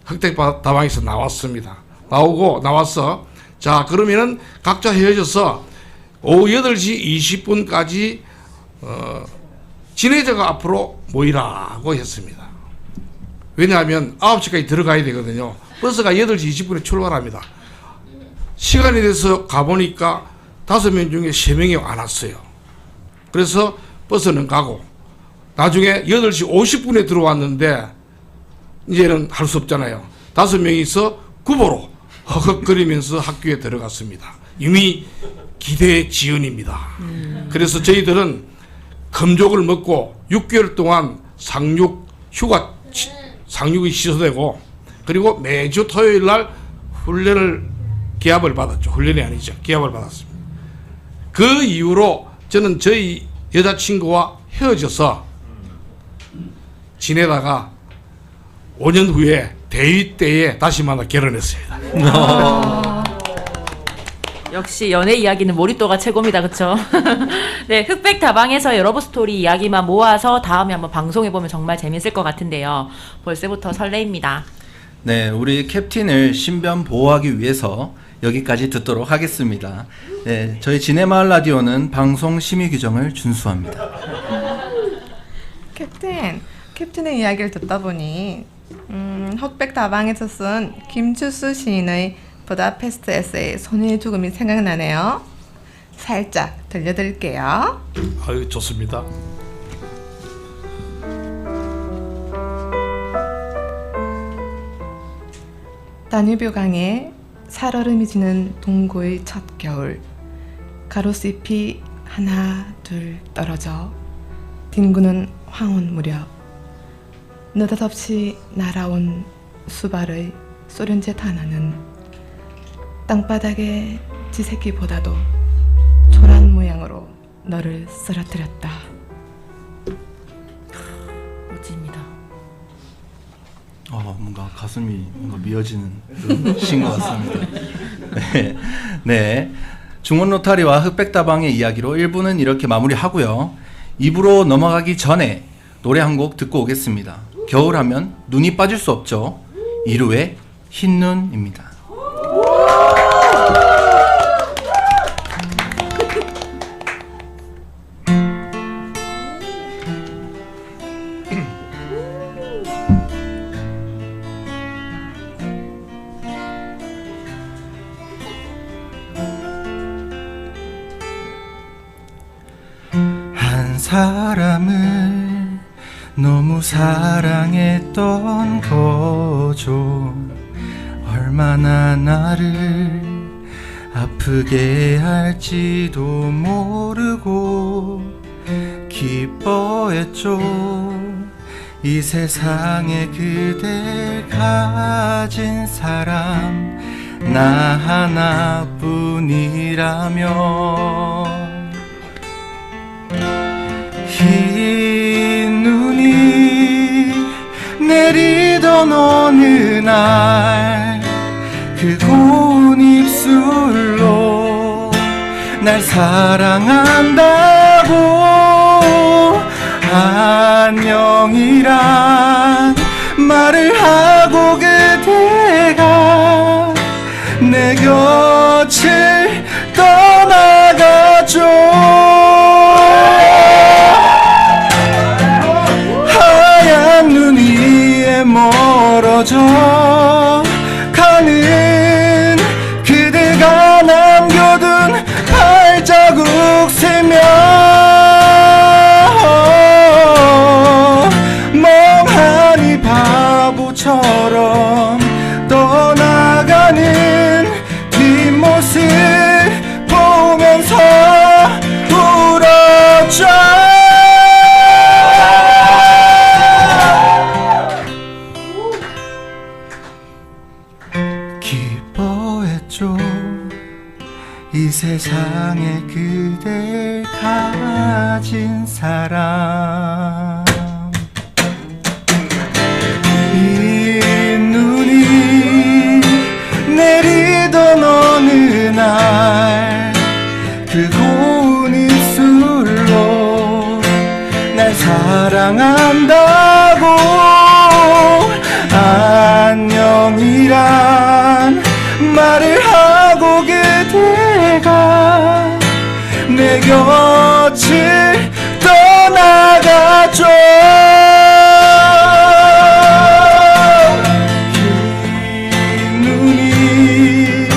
흑백다방에서 나왔습니다. 나와서 자 그러면은 각자 헤어져서 오후 8시 20분까지 진해저가 앞으로 모이라고 했습니다. 왜냐하면 9시까지 들어가야 되거든요. 버스가 8시 20분에 출발합니다. 시간이 돼서 가보니까 5명 중에 3명이 안 왔어요. 그래서 버스는 가고 나중에 8시 50분에 들어왔는데 이제는 할 수 없잖아요. 5명이서 구보로 허걱거리면서 학교에 들어갔습니다. 이미 기대 지연입니다. 그래서 저희들은 금족을 먹고 6개월 동안 상륙이 취소되고 그리고 매주 토요일 날 기합을 받았죠. 훈련이 아니죠. 기합을 받았습니다. 그 이후로 저는 저희 여자친구와 헤어져서 지내다가 5년 후에 대위 때에 다시 만나 결혼했습니다. 역시 연애 이야기는 몰입도가 최고입니다. 그쵸? 네, 흑백 다방에서의 러브스토리 이야기만 모아서 다음에 한번 방송해보면 정말 재밌을 것 같은데요. 벌써부터 설레입니다. 네, 우리 캡틴을 신변 보호하기 위해서 여기까지 듣도록 하겠습니다. 네, 저희 진해마을 라디오는 방송 심의 규정을 준수합니다. 캡틴의 이야기를 듣다 보니 흑백 다방에서 쓴 김추수 시인의 부다페스트 에세이 손의 죽음이 생각나네요. 살짝 들려드릴게요. 아유 좋습니다. 다뉴비강에 살얼음이 지는 동고의 첫 겨울, 가로수잎이 하나 둘 떨어져 뒹구는 황혼 무렵, 느닷없이 날아온 수발의 소련젯 하나는 땅바닥의 지새끼보다도 초란 모양으로 너를 쓰러뜨렸다. 멋집니다. 뭔가 가슴이 뭔가 미어지는 그런 시인 것 같습니다. 네. 중원 로타리와 흑백 다방의 이야기로 1부는 이렇게 마무리하고요. 입으로 넘어가기 전에 노래 한 곡 듣고 오겠습니다. 겨울하면 눈이 빠질 수 없죠. 이루의 흰눈입니다. 한 사람을 너무 사랑했던 거죠. 얼마나 나를 아프게 할지도 모르고 기뻐했죠. 이 세상에 그댈 가진 사람 나 하나뿐이라면 흰 눈이 내리던 어느 날 그 고운 입술로 날 사랑한다고 안녕이란 말을 하고 그대가 내 곁을 떠나가죠. 하얀 눈 위에 멀어져 가는 그대가 남겨둔 발자국 세며 멍하니 바보처럼 떠나가는 뒷모습 보면서 울었죠. 기뻐했죠. 이 세상에 그댈 가진 사람 이 눈이 내리던 어느 날 그 고운 입술로 날 사랑한다고 안녕이란 말을 하고 그대가 내 곁을 떠나가죠. 흰 눈이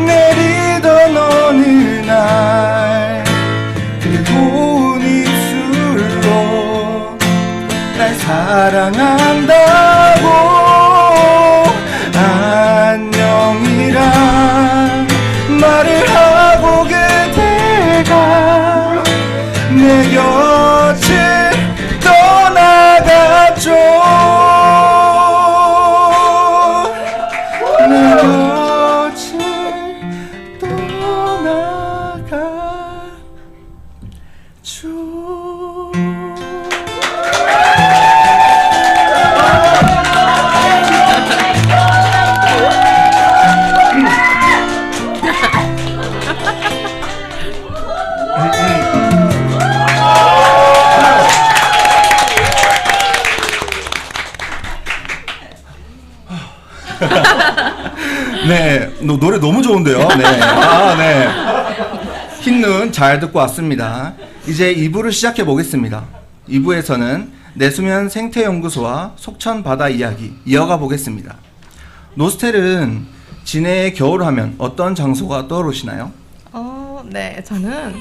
내리던 어느 날 그 고운 입술로 날 사랑한다고 안녕이란 말을 하고 그대가 내 곁을 떠나갔죠. 내 곁을 떠나갔죠. 네, 노래 너무 좋은데요. 네. 네. 흰눈 잘 듣고 왔습니다. 이제 2부를 시작해 보겠습니다. 2부에서는 내수면 생태연구소와 속천 바다 이야기 이어가 보겠습니다. 노스텔은 진해의 겨울하면 어떤 장소가 떠오르시나요? 네, 저는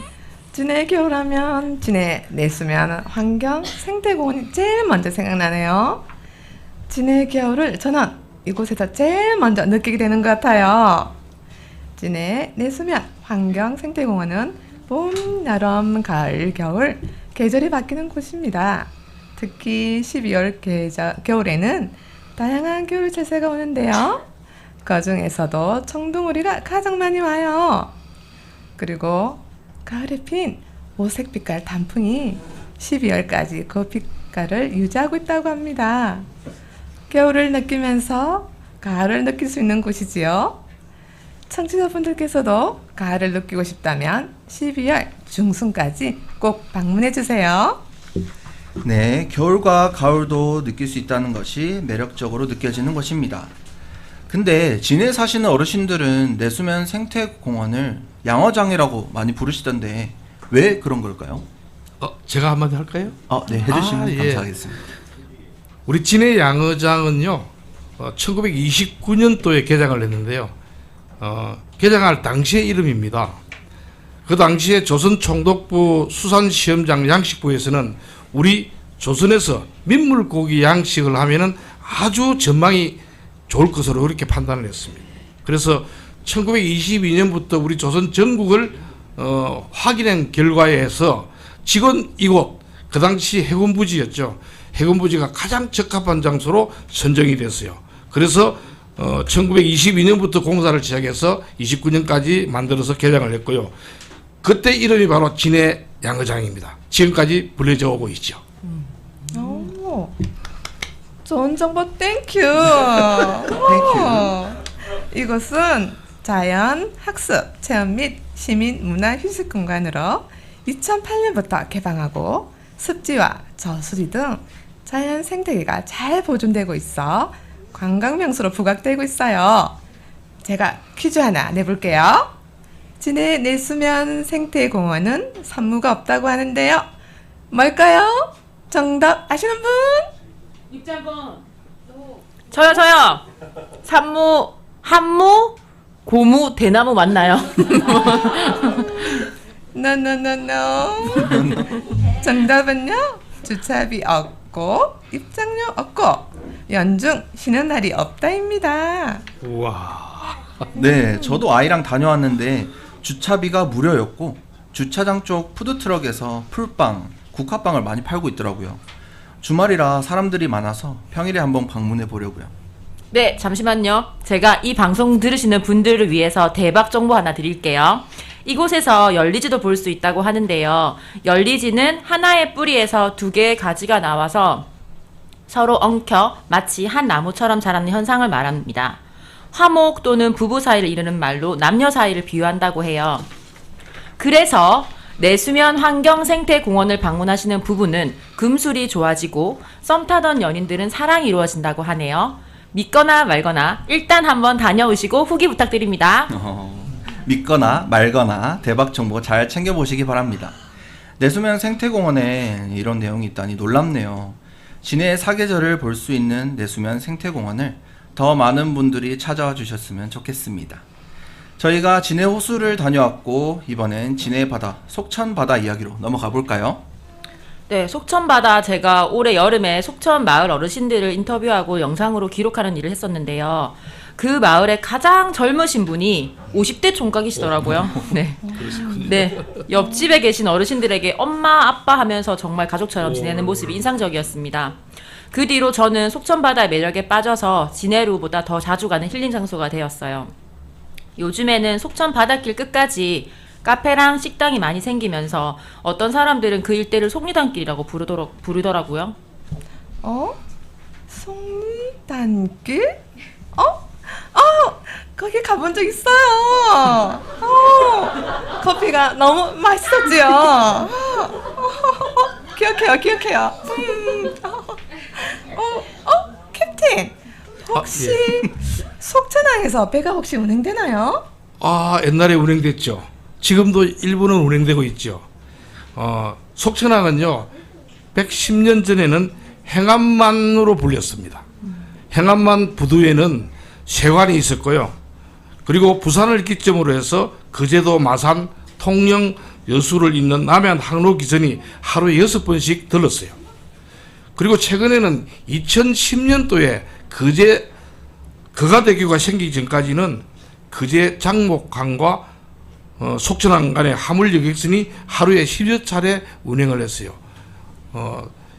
진해 겨울하면 진해 내수면 환경 생태공원이 제일 먼저 생각나네요. 진해 겨울을 저는 이곳에서 제일 먼저 느끼게 되는 것 같아요. 진해 내수면 환경 생태공원은 봄, 여름, 가을, 겨울 계절이 바뀌는 곳입니다. 특히 12월 겨울에는 다양한 겨울 철새가 오는데요. 그 중에서도 청둥오리가 가장 많이 와요. 그리고 가을에 핀 오색빛깔 단풍이 12월까지 그 빛깔을 유지하고 있다고 합니다. 겨울을 느끼면서 가을을 느낄 수 있는 곳이지요. 청취자분들께서도 가을을 느끼고 싶다면 12월 중순까지 꼭 방문해 주세요. 네, 겨울과 가을도 느낄 수 있다는 것이 매력적으로 느껴지는 것입니다. 근데 진해 사시는 어르신들은 내수면 생태공원을 양어장이라고 많이 부르시던데 왜 그런 걸까요? 제가 한마디 할까요? 네, 해주시면 예. 감사하겠습니다. 우리 진해 양어장은요, 1929년도에 개장을 했는데요. 개장할 당시의 이름입니다. 그 당시에 조선 총독부 수산시험장 양식부에서는 우리 조선에서 민물고기 양식을 하면은 아주 전망이 좋을 것으로 그렇게 판단을 했습니다. 그래서 1922년부터 우리 조선 전국을 확인한 결과에 의해서 지금 이곳 그 당시 해군부지였죠. 해군부지가 가장 적합한 장소로 선정이 됐어요. 그래서 1922년부터 공사를 시작해서 29년까지 만들어서 개장을 했고요. 그때 이름이 바로 진해 양어장입니다. 지금까지 불려져 오고 있죠. 오, 좋은 정보 땡큐. 이곳은 자연, 학습, 체험 및 시민 문화 휴식 공간으로 2008년부터 개방하고 습지와 저수지 등 자연 생태계가 잘 보존되고 있어 관광 명소로 부각되고 있어요. 제가 퀴즈 하나 내볼게요. 진해 내수면 생태공원은 산무가 없다고 하는데요. 뭘까요? 정답 아시는 분? 저요. 산무, 한무, 고무, 대나무 맞나요? 노노노노. 정답은요. 주차비 없고 입장료 없고 연중 쉬는 날이 없다입니다. 우와. 네, 저도 아이랑 다녀왔는데 주차비가 무료였고 주차장 쪽 푸드트럭에서 풀빵, 국화빵을 많이 팔고 있더라고요. 주말이라 사람들이 많아서 평일에 한번 방문해 보려고요. 네, 잠시만요. 제가 이 방송 들으시는 분들을 위해서 대박 정보 하나 드릴게요. 이곳에서 열리지도 볼 수 있다고 하는데요. 열리지는 하나의 뿌리에서 두 개의 가지가 나와서 서로 엉켜 마치 한 나무처럼 자라는 현상을 말합니다. 화목 또는 부부 사이를 이르는 말로 남녀 사이를 비유한다고 해요. 그래서 내수면 환경생태공원을 방문하시는 부부는 금술이 좋아지고 썸 타던 연인들은 사랑이 이루어진다고 하네요. 믿거나 말거나 일단 한번 다녀오시고 후기 부탁드립니다. 믿거나 말거나 대박 정보 잘 챙겨보시기 바랍니다. 내수면 생태공원에 이런 내용이 있다니 놀랍네요. 진해의 사계절을 볼 수 있는 내수면 생태공원을 더 많은 분들이 찾아와 주셨으면 좋겠습니다. 저희가 진해 호수를 다녀왔고 이번엔 진해 바다, 속천 바다 이야기로 넘어가 볼까요? 네, 속천바다 제가 올해 여름에 속천 마을 어르신들을 인터뷰하고 영상으로 기록하는 일을 했었는데요. 그 마을의 가장 젊으신 분이 50대 총각이시더라고요. 네. 네. 옆집에 계신 어르신들에게 엄마, 아빠 하면서 정말 가족처럼 지내는 모습이 인상적이었습니다. 그 뒤로 저는 속천바다의 매력에 빠져서 진해루보다 더 자주 가는 힐링 장소가 되었어요. 요즘에는 속천 바닷길 끝까지 카페랑 식당이 많이 생기면서 어떤 사람들은 그 일대를 속리단길이라고 부르더라고요. 속리단길? 거기 가본 적 있어요. 커피가 너무 맛있었지요. 기억해요. 캡틴, 혹시 속천항에서 배가 혹시 운행되나요? 옛날에 운행됐죠. 지금도 일부는 운행되고 있죠. 속천항은요, 110년 전에는 행암만으로 불렸습니다. 행암만 부두에는 세관이 있었고요. 그리고 부산을 기점으로 해서 거제도, 마산, 통영, 여수를 잇는 남해안 항로 기선이 하루에 6번씩 들렀어요. 그리고 최근에는 2010년도에 거가대교가 생기기 전까지는 거제 장목항과 속천항 간의 화물 여객선이 하루에 10여 차례 운행을 했어요.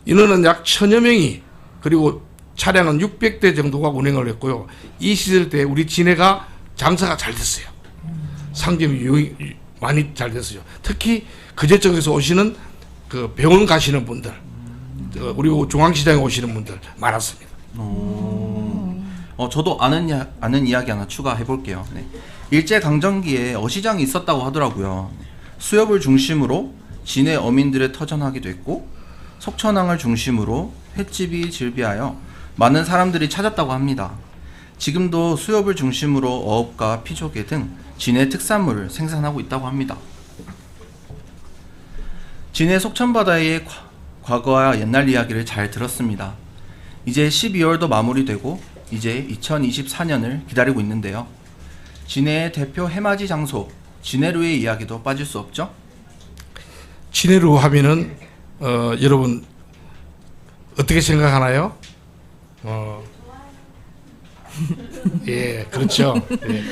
인원은 약 1000여 명이, 그리고 차량은 600대 정도가 운행을 했고요. 이 시절 때 우리 진해가 장사가 잘 됐어요. 상점이 많이 잘 됐어요. 특히 거제 쪽에서 오시는 그 병원 가시는 분들, 그리고 중앙시장에 오시는 분들 많았습니다. 저도 아는 이야기 하나 추가해 볼게요. 네. 일제 강점기에 어시장이 있었다고 하더라고요. 수협을 중심으로 진해 어민들의 터전하기도 했고 속천항을 중심으로 횟집이 즐비하여 많은 사람들이 찾았다고 합니다. 지금도 수협을 중심으로 어업과 피조개 등 진해 특산물을 생산하고 있다고 합니다. 진해 속천바다의 과거와 옛날 이야기를 잘 들었습니다. 이제 12월도 마무리되고 이제 2024년을 기다리고 있는데요. 진해의 대표 해맞이 장소 진해루의 이야기도 빠질 수 없죠? 진해루 하면은 여러분 어떻게 생각하나요? 예, 그렇죠. 예.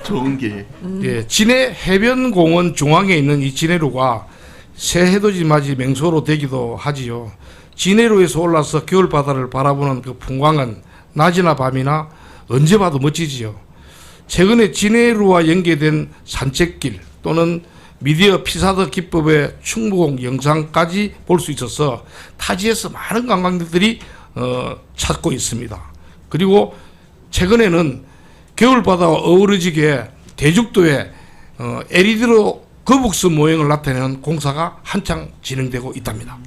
좋은 길. 예, 진해 해변공원 중앙에 있는 이 진해루가 새해돋이 맞이 명소로 되기도 하지요. 진해루에서 올라서 겨울바다를 바라보는 그 풍광은 낮이나 밤이나 언제 봐도 멋지지요. 최근에 진해루와 연계된 산책길 또는 미디어 피사더 기법의 충무공 영상까지 볼 수 있어서 타지에서 많은 관광객들이 찾고 있습니다. 그리고 최근에는 겨울바다와 어우러지게 대죽도에 LED로 거북스 모형을 나타내는 공사가 한창 진행되고 있답니다.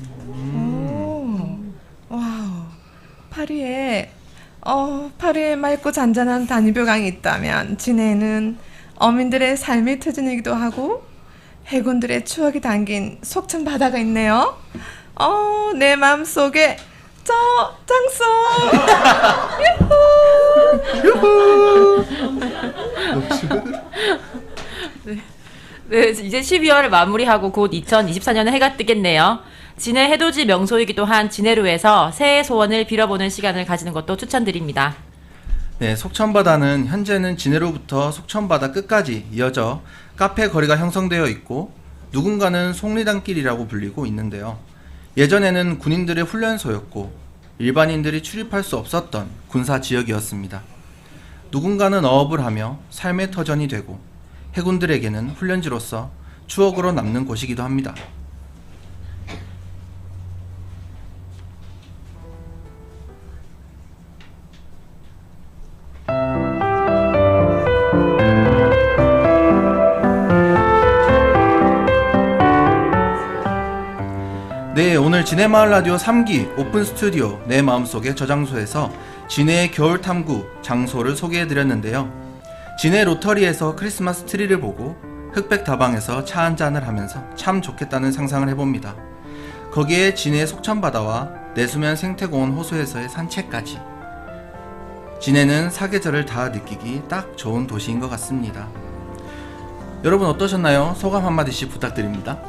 와우. 파리에 맑고 잔잔한 단위별강이 있다면 진해는 어민들의 삶의 터전이기도 하고 해군들의 추억이 담긴 속천 바다가 있네요. 내 마음속에 저 장소. 네, 이제 12월을 마무리하고 곧 2024년에 해가 뜨겠네요. 진해 해돋이 명소이기도 한 진해루에서 새해 소원을 빌어보는 시간을 가지는 것도 추천드립니다. 네, 속천바다는 현재는 진해로부터 속천바다 끝까지 이어져 카페 거리가 형성되어 있고 누군가는 속리단길이라고 불리고 있는데요. 예전에는 군인들의 훈련소였고 일반인들이 출입할 수 없었던 군사 지역이었습니다. 누군가는 어업을 하며 삶의 터전이 되고 해군들에게는 훈련지로서 추억으로 남는 곳이기도 합니다. 네, 오늘 진해마을 라디오 3기 오픈 스튜디오 내 마음속의 저장소에서 진해의 겨울 탐구 장소를 소개해드렸는데요. 진해 로터리에서 크리스마스 트리를 보고 흑백 다방에서 차 한잔을 하면서 참 좋겠다는 상상을 해봅니다. 거기에 진해 속천바다와 내수면 생태공원 호수에서의 산책까지. 진해는 사계절을 다 느끼기 딱 좋은 도시인 것 같습니다. 여러분 어떠셨나요? 소감 한마디씩 부탁드립니다.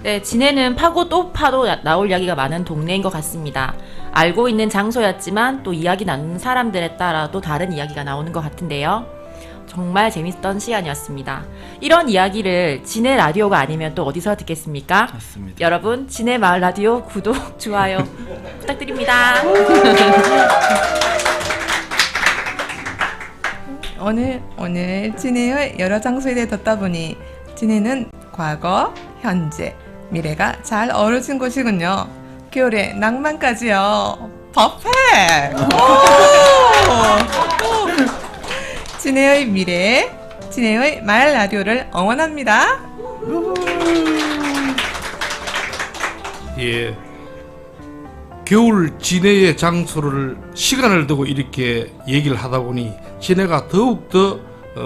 네, 진해는 파고 또 파도 나올 이야기가 많은 동네인 것 같습니다. 알고 있는 장소였지만 또 이야기 나누는 사람들에 따라 또 다른 이야기가 나오는 것 같은데요. 정말 재밌었던 시간이었습니다. 이런 이야기를 진해 라디오가 아니면 또 어디서 듣겠습니까? 맞습니다. 여러분, 진해 마을 라디오 구독, 좋아요 부탁드립니다. 오늘 진해의 여러 장소에 대해 듣다 보니 진해는 과거, 현재, 미래가 잘 어우러진 곳이군요. 겨울에 낭만까지요. 퍼펙트! 진해의 미래, 진해의 마을 라디오를 응원합니다. 예, 겨울 진해의 장소를 시간을 두고 이렇게 얘기를 하다 보니 진해가 더욱더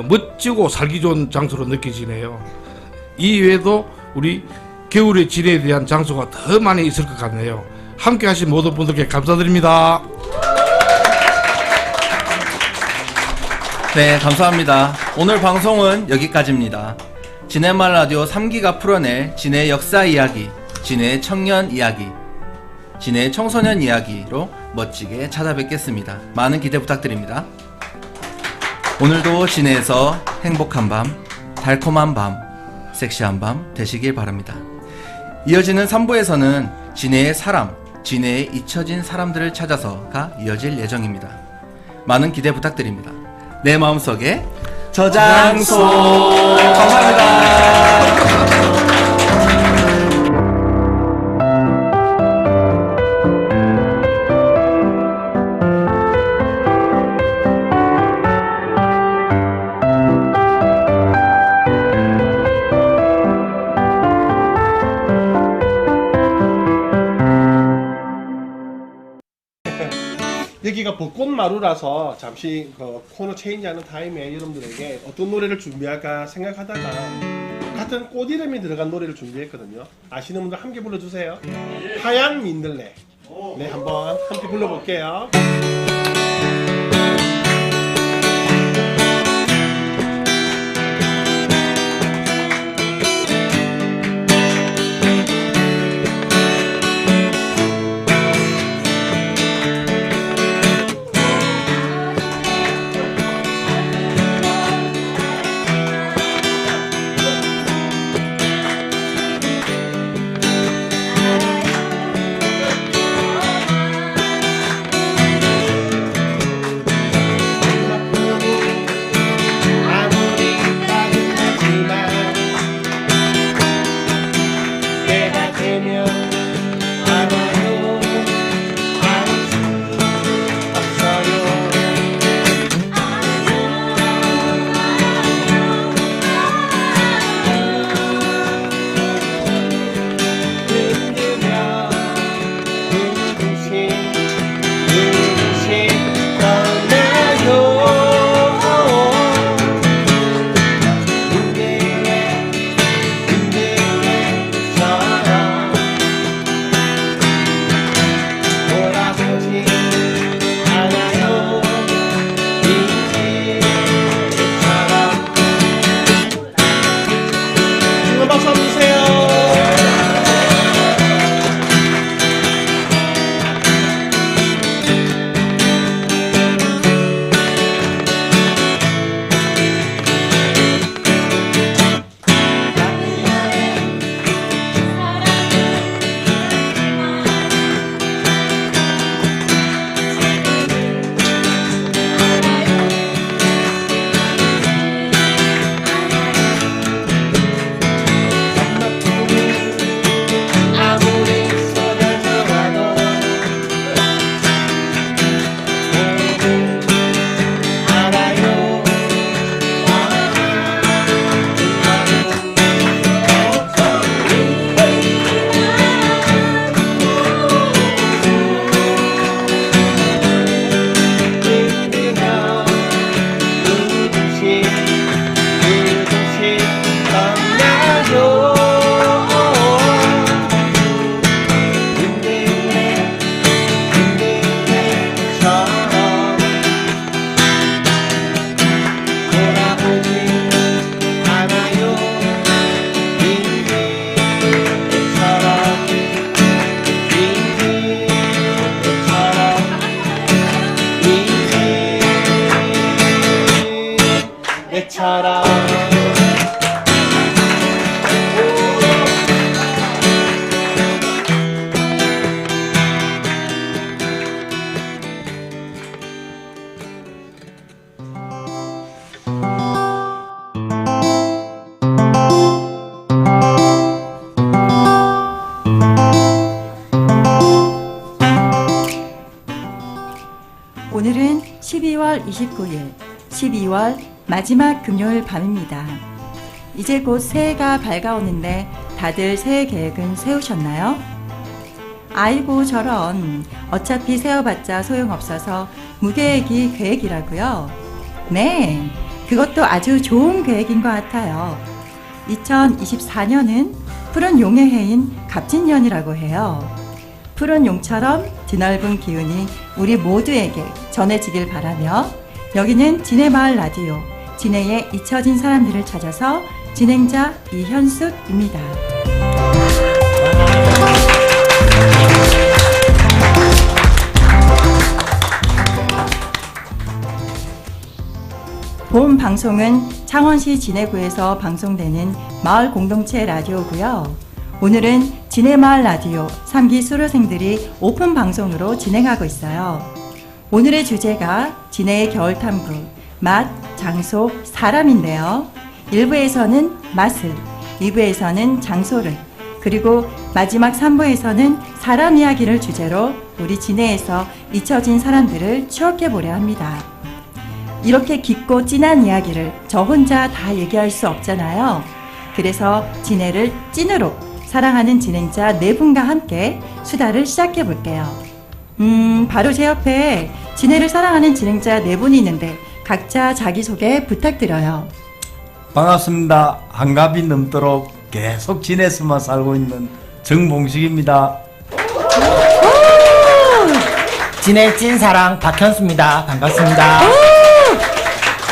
멋지고 살기 좋은 장소로 느껴지네요. 이외에도 우리 겨울의 진해에 대한 장소가 더 많이 있을 것 같네요. 함께 하신 모든 분들께 감사드립니다. 네, 감사합니다. 오늘 방송은 여기까지입니다. 진해마을 라디오 3기가 풀어낼 진해 역사 이야기, 진해 청년 이야기, 진해 청소년 이야기로 멋지게 찾아뵙겠습니다. 많은 기대 부탁드립니다. 오늘도 진해에서 행복한 밤, 달콤한 밤, 섹시한 밤 되시길 바랍니다. 이어지는 3부에서는 진해의 사람, 진해에 잊혀진 사람들을 찾아서가 이어질 예정입니다. 많은 기대 부탁드립니다. 내 마음속에 저장소. 감사합니다. 저희가 벚꽃마루라서 잠시 코너 체인지하는 타임에 여러분들에게 어떤 노래를 준비할까 생각하다가 같은 꽃 이름이 들어간 노래를 준비했거든요. 아시는 분들 함께 불러주세요. 하얀 민들레. 네, 한번 함께 불러볼게요. 내처럼 오늘은 12월 29일, 12월 마지막 금요일 밤입니다. 이제 곧 새해가 밝아오는데 다들 새해 계획은 세우셨나요? 아이고 저런, 어차피 세워봤자 소용없어서 무계획이 계획이라고요? 네, 그것도 아주 좋은 계획인 것 같아요. 2024년은 푸른 용의 해인 갑진년이라고 해요. 푸른 용처럼 드넓은 기운이 우리 모두에게 전해지길 바라며, 여기는 진해마을 라디오, 진해에 잊혀진 사람들을 찾아서 진행자 이현숙입니다. 본 방송은 창원시 진해구에서 방송되는 마을 공동체 라디오고요. 오늘은 진해마을 라디오 3기 수료생들이 오픈 방송으로 진행하고 있어요. 오늘의 주제가 진해의 겨울 탐구, 맛, 장소, 사람인데요. 1부에서는 맛을, 2부에서는 장소를, 그리고 마지막 3부에서는 사람 이야기를 주제로 우리 진해에서 잊혀진 사람들을 추억해 보려 합니다. 이렇게 깊고 진한 이야기를 저 혼자 다 얘기할 수 없잖아요. 그래서 진해를 찐으로 사랑하는 진행자 4분과 함께 수다를 시작해 볼게요. 바로 제 옆에 진해를 사랑하는 진행자 4분이 있는데 각자 자기소개 부탁드려요. 반갑습니다. 한갑이 넘도록 계속 진해서만 살고 있는 정봉식입니다. 진해 찐사랑 박현수입니다. 반갑습니다.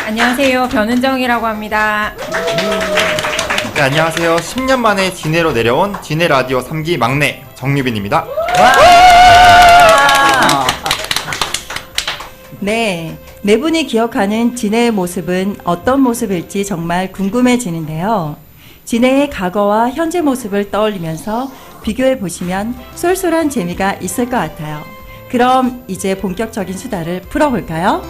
안녕하세요. 변은정이라고 합니다. 네, 안녕하세요. 10년 만에 진해로 내려온 진해 라디오 3기 막내 정유빈입니다. 네, 4분이 기억하는 진해의 모습은 어떤 모습일지 정말 궁금해지는데요. 진해의 과거와 현재 모습을 떠올리면서 비교해 보시면 쏠쏠한 재미가 있을 것 같아요. 그럼 이제 본격적인 수다를 풀어볼까요?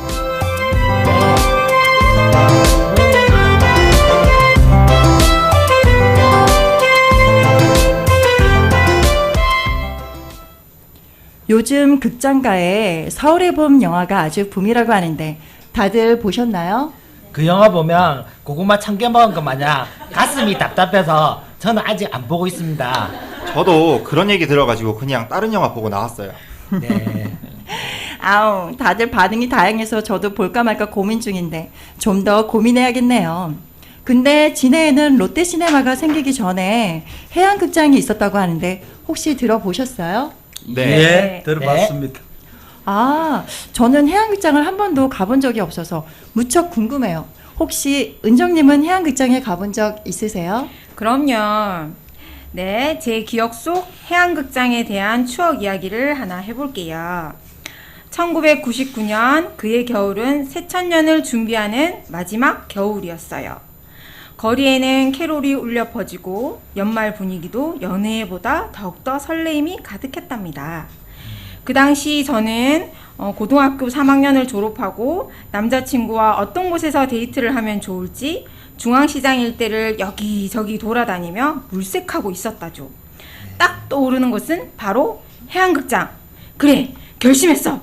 요즘 극장가에 서울의 봄 영화가 아주 붐이라고 하는데 다들 보셨나요? 그 영화 보면 고구마 1000개 먹은 것 마냥 가슴이 답답해서 저는 아직 안 보고 있습니다. 저도 그런 얘기 들어가지고 그냥 다른 영화 보고 나왔어요. 네. 아우, 다들 반응이 다양해서 저도 볼까 말까 고민 중인데 좀 더 고민해야겠네요. 근데 진해에는 롯데시네마가 생기기 전에 해양극장이 있었다고 하는데 혹시 들어보셨어요? 네, 들어봤습니다. 아, 저는 해양극장을 한 번도 가본 적이 없어서 무척 궁금해요. 혹시 은정님은 해양극장에 가본 적 있으세요? 그럼요. 네, 제 기억 속 해양극장에 대한 추억 이야기를 하나 해볼게요. 1999년 그해 겨울은 새천년을 준비하는 마지막 겨울이었어요. 거리에는 캐롤이 울려 퍼지고 연말 분위기도 연애보다 더욱더 설레임이 가득했답니다. 그 당시 저는 고등학교 3학년을 졸업하고 남자친구와 어떤 곳에서 데이트를 하면 좋을지 중앙시장 일대를 여기저기 돌아다니며 물색하고 있었다죠. 딱 떠오르는 곳은 바로 해양극장. 그래, 결심했어.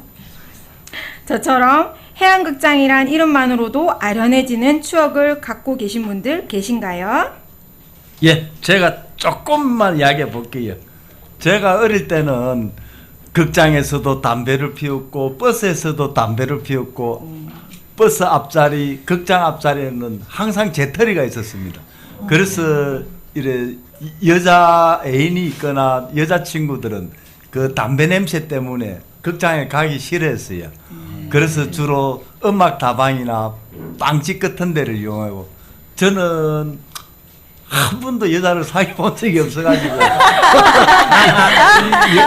저처럼 해양극장이란 이름만으로도 아련해지는 추억을 갖고 계신 분들 계신가요? 예, 제가 조금만 이야기해 볼게요. 제가 어릴 때는 극장에서도 담배를 피웠고 버스에서도 담배를 피웠고 버스 앞자리, 극장 앞자리에는 항상 재떨이가 있었습니다. 그래서 이래 여자 애인이 있거나 여자친구들은 그 담배 냄새 때문에 극장에 가기 싫어했어요. 그래서 주로 음악 다방이나 빵집 같은 데를 이용하고, 저는 한 번도 여자를 사귀어 본 적이 없어가지고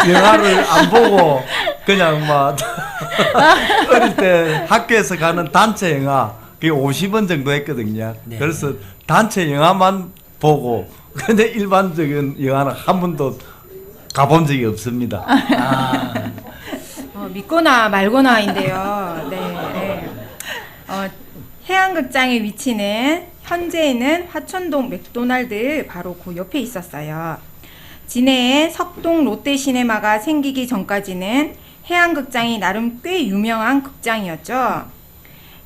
영화를 안 보고 그냥 막 어릴 때 학교에서 가는 단체 영화 그게 50원 정도 했거든요. 네. 그래서 단체 영화만 보고, 근데 일반적인 영화는 한 번도 가본 적이 없습니다. 믿거나 말거나인데요. 네. 해양극장의 위치는 현재는 화천동 맥도날드 바로 그 옆에 있었어요. 진해에 석동 롯데시네마가 생기기 전까지는 해양극장이 나름 꽤 유명한 극장이었죠.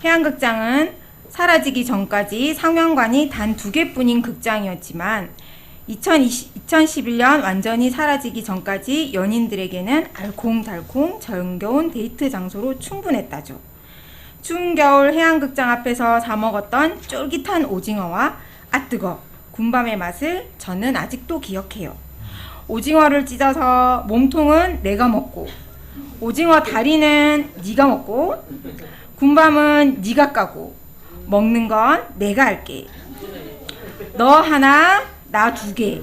해양극장은 사라지기 전까지 상영관이 단 2개뿐인 극장이었지만 2011년 완전히 사라지기 전까지 연인들에게는 알콩달콩 정겨운 데이트 장소로 충분했다죠. 추운 겨울 해양극장 앞에서 사 먹었던 쫄깃한 오징어와 아뜨거 군밤의 맛을 저는 아직도 기억해요. 오징어를 찢어서 몸통은 내가 먹고, 오징어 다리는 네가 먹고, 군밤은 네가 까고, 먹는 건 내가 할게. 너 하나, 나 2개.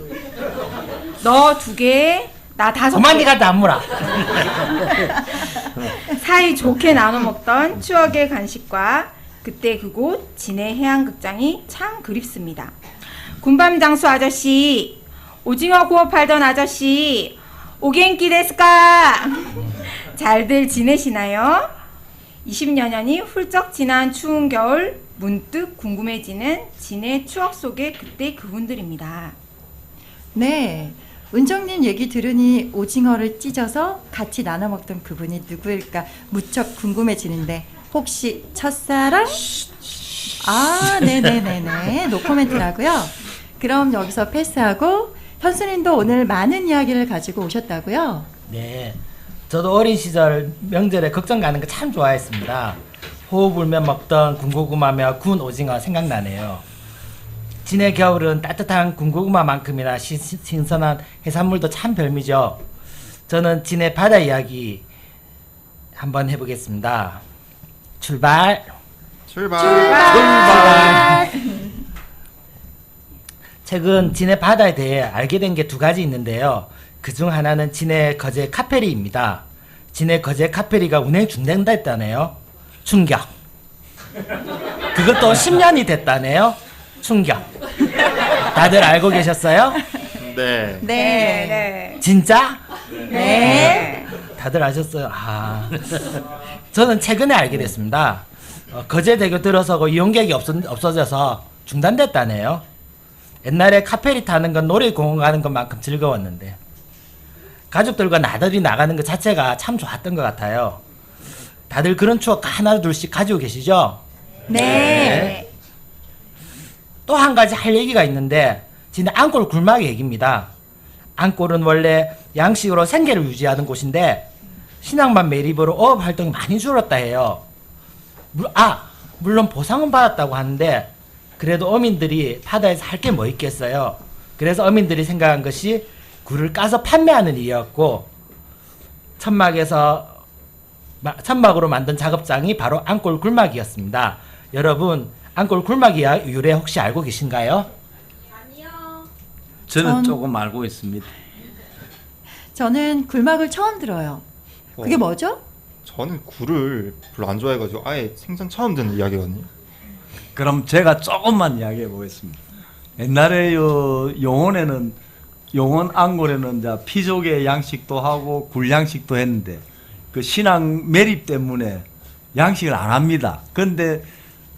너 2개, 나 5개. 그만 니가 나무라. 사이 좋게 나눠 먹던 추억의 간식과 그때 그곳 진해 해양극장이 참 그립습니다. 군밤 장수 아저씨, 오징어 구워 팔던 아저씨, 오겐키 데스까? 잘들 지내시나요? 20여 년이 훌쩍 지난 추운 겨울 문득 궁금해지는 진해 추억 속의 그때 그분들입니다. 네, 은정님 얘기 들으니 오징어를 찢어서 같이 나눠 먹던 그분이 누구일까 무척 궁금해지는데 혹시 첫사랑? 아, 네네네네. 노코멘트라고요. 그럼 여기서 패스하고 현수님도 오늘 많은 이야기를 가지고 오셨다고요? 네. 저도 어린 시절 명절에 극장 가는 거 참 좋아했습니다. 호흡 불며 먹던 군고구마며 구운 오징어 생각나네요. 진해 겨울은 따뜻한 군고구마만큼이나 신선한 해산물도 참 별미죠. 저는 진해 바다 이야기 한번 해보겠습니다. 출발. 최근 진해 바다에 대해 알게 된 게 두 가지 있는데요. 그중 하나는 진해 거제 카페리입니다. 진해 거제 카페리가 운행 중단됐다네요. 충격. 그것도 10년이 됐다네요. 충격. 다들 알고 계셨어요? 네. 네. 진짜? 네. 다들 아셨어요? 아. 저는 최근에 알게 됐습니다. 거제대교 들어서고 이용객이 없어져서 중단됐다네요. 옛날에 카페리 타는 건 놀이공원 가는 것만큼 즐거웠는데 가족들과 나들이 나가는 것 자체가 참 좋았던 것 같아요. 다들 그런 추억 하나 둘씩 가지고 계시죠? 네. 또 한 가지 할 얘기가 있는데 진짜 안골 굴막 얘기입니다. 안골은 원래 양식으로 생계를 유지하는 곳인데 신앙만 매립으로 어업 활동이 많이 줄었다 해요. 물론 보상은 받았다고 하는데 그래도 어민들이 바다에서 할 게 뭐 있겠어요. 그래서 어민들이 생각한 것이 굴을 까서 판매하는 일이었고 천막으로 만든 작업장이 바로 안골 굴막이었습니다. 여러분 안골 굴막 유래 혹시 알고 계신가요? 저는 조금 알고 있습니다. 저는 굴막을 처음 들어요. 그게 뭐죠? 저는 굴을 별로 안 좋아해가지고 아예 생전 처음 듣는 이야기거든요. 그럼 제가 조금만 이야기해 보겠습니다. 옛날에 용원에는 용원 안골에는 이제 피조개 양식도 하고 굴 양식도 했는데 그 신앙 매립 때문에 양식을 안 합니다. 근데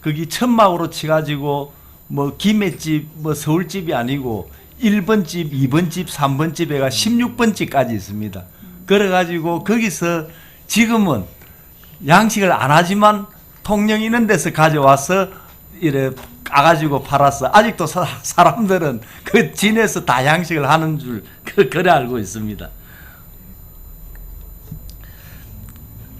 거기 천막으로 치가지고 뭐 김해집 뭐 서울집이 아니고 1번 집, 2번 집, 3번 집에가 16번 집까지 있습니다. 그래가지고 거기서 지금은 양식을 안 하지만 통영 있는 데서 가져와서 이래 까가지고 팔았어. 아직도 사람들은 그 진에서 다 양식을 하는 줄 그래 알고 있습니다.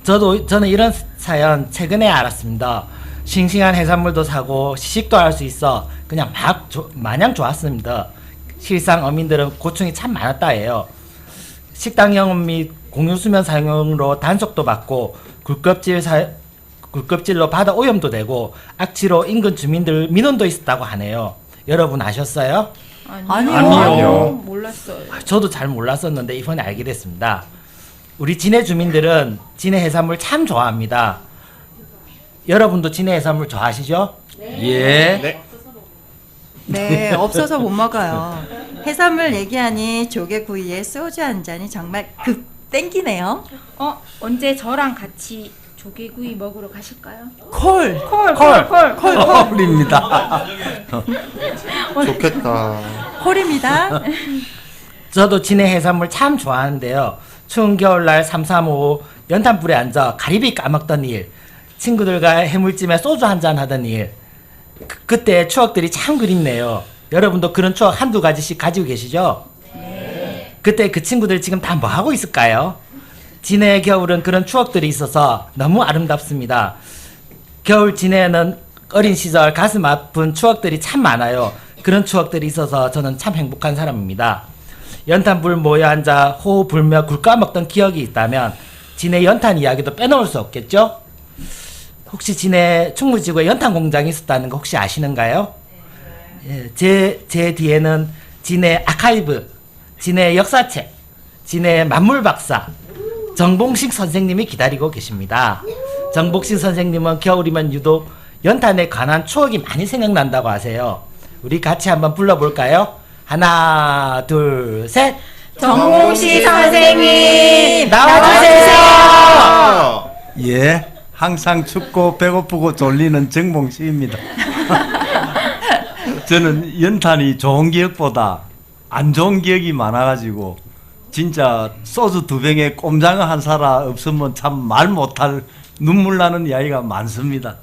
저는 이런 사연 최근에 알았습니다. 싱싱한 해산물도 사고 시식도 할 수 있어 그냥 마냥 좋았습니다. 실상 어민들은 고충이 참 많았다 해요. 식당 영업 및 공유 수면 사용으로 단속도 받고 굴껍질로 바다 오염도 되고 악취로 인근 주민들 민원도 있었다고 하네요. 여러분 아셨어요? 아니요. 몰랐어요. 저도 잘 몰랐었는데 이번에 알게 됐습니다. 우리 진해 주민들은 진해 해산물 참 좋아합니다. 여러분도 진해 해산물 좋아하시죠? 예. 네, 없어서 못 먹어요. 해산물 얘기하니 조개구이에 소주 한 잔이 정말 급 땡기네요. 언제 저랑 같이 조개구이 먹으러 가실까요? 콜. 콜입니다. 좋겠다. 콜입니다. 저도 진해 해산물 참 좋아하는데요. 추운 겨울날 335 연탄불에 앉아 가리비 까먹던 일, 친구들과 해물찜에 소주 한잔 하던 일, 그때 추억들이 참 그립네요. 여러분도 그런 추억 한두 가지씩 가지고 계시죠? 네. 그때 그 친구들 지금 다 뭐 하고 있을까요? 진해의 겨울은 그런 추억들이 있어서 너무 아름답습니다. 겨울 진해에는 어린 시절 가슴 아픈 추억들이 참 많아요. 그런 추억들이 있어서 저는 참 행복한 사람입니다. 연탄불 모여 앉아 호흡 불며 굴 까먹던 기억이 있다면 진해 연탄 이야기도 빼놓을 수 없겠죠? 혹시 진해 충무지구에 연탄 공장이 있었다는 거 혹시 아시는가요? 예, 제 뒤에는 진해 아카이브, 진해 역사책, 진해 만물박사 정봉식 선생님이 기다리고 계십니다. 정봉식 선생님은 겨울이면 유독 연탄에 관한 추억이 많이 생각난다고 하세요. 우리 같이 한번 불러볼까요? 하나, 둘, 셋. 정봉식 선생님 나와주세요. 예. 항상 춥고 배고프고 졸리는 정봉식입니다. 저는 연탄이 좋은 기억보다 안 좋은 기억이 많아가지고 진짜 소주 2병에 꼼장어 한 사람 없으면 참 말 못할 눈물 나는 이야기가 많습니다.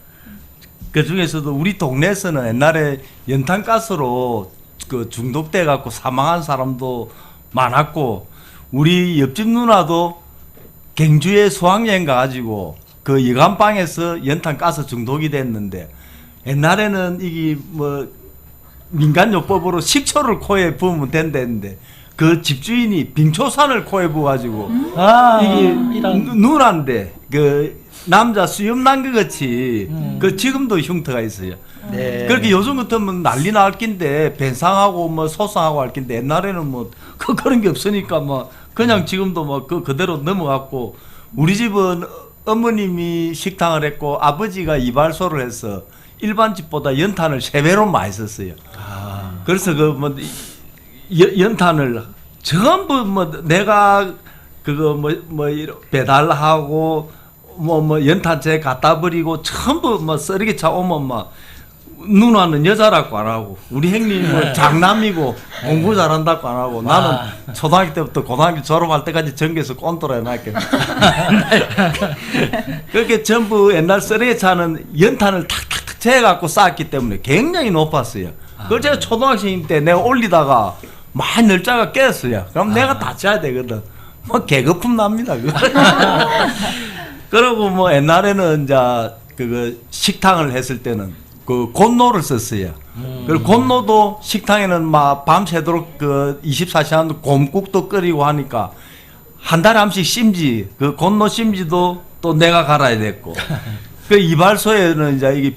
그 중에서도 우리 동네에서는 옛날에 연탄가스로 그 중독돼 갖고 사망한 사람도 많았고 우리 옆집 누나도 경주에 수학여행 가가지고 그 여관방에서 연탄 가스 중독이 됐는데 옛날에는 이게 뭐 민간요법으로 식초를 코에 부으면 된다는데 그 집주인이 빙초산을 코에 부어가지고 이게 누나인데 그 남자 수염 난 것 같이 그 지금도 흉터가 있어요. 네. 그렇게 요즘 같으면 난리 날 낀데 벤상하고 뭐 소상하고 할 낀데 옛날에는 뭐 그런 게 없으니까 뭐 그냥 지금도 뭐 그대로 넘어갔고 우리 집은 어머님이 식당을 했고 아버지가 이발소를 해서 일반 집보다 연탄을 3배로 많이 썼어요. 그래서 그 뭐 연탄을 전부 뭐 내가 그거 뭐 배달하고 뭐 연탄재 갖다 버리고 전부 뭐 쓰레기 차 오면 막 누나는 여자라고 안 하고 우리 형님은 장남이고 공부 잘한다고 안 하고 나는 초등학교 때부터 고등학교 졸업할 때까지 전교에서 꼰또라 해놨게 그렇게 전부 옛날 쓰레기 차는 연탄을 탁탁탁 재갖고 쌓았기 때문에 굉장히 높았어요. 그걸 제가 초등학생 때 내가 올리다가 많이 널자가 깼어요. 그럼 내가 다 쳐야 되거든. 뭐 개거품 납니다. 그리고 뭐 옛날에는 이제 그거 식당을 했을 때는 그 곤노를 썼어요. 그리고 곤노도 식당에는 막 밤새도록 그 24시간 곰국도 끓이고 하니까 한 달에 한 번씩 심지 그 곤노 심지도 또 내가 갈아야 됐고 그 이발소에는 이제 이게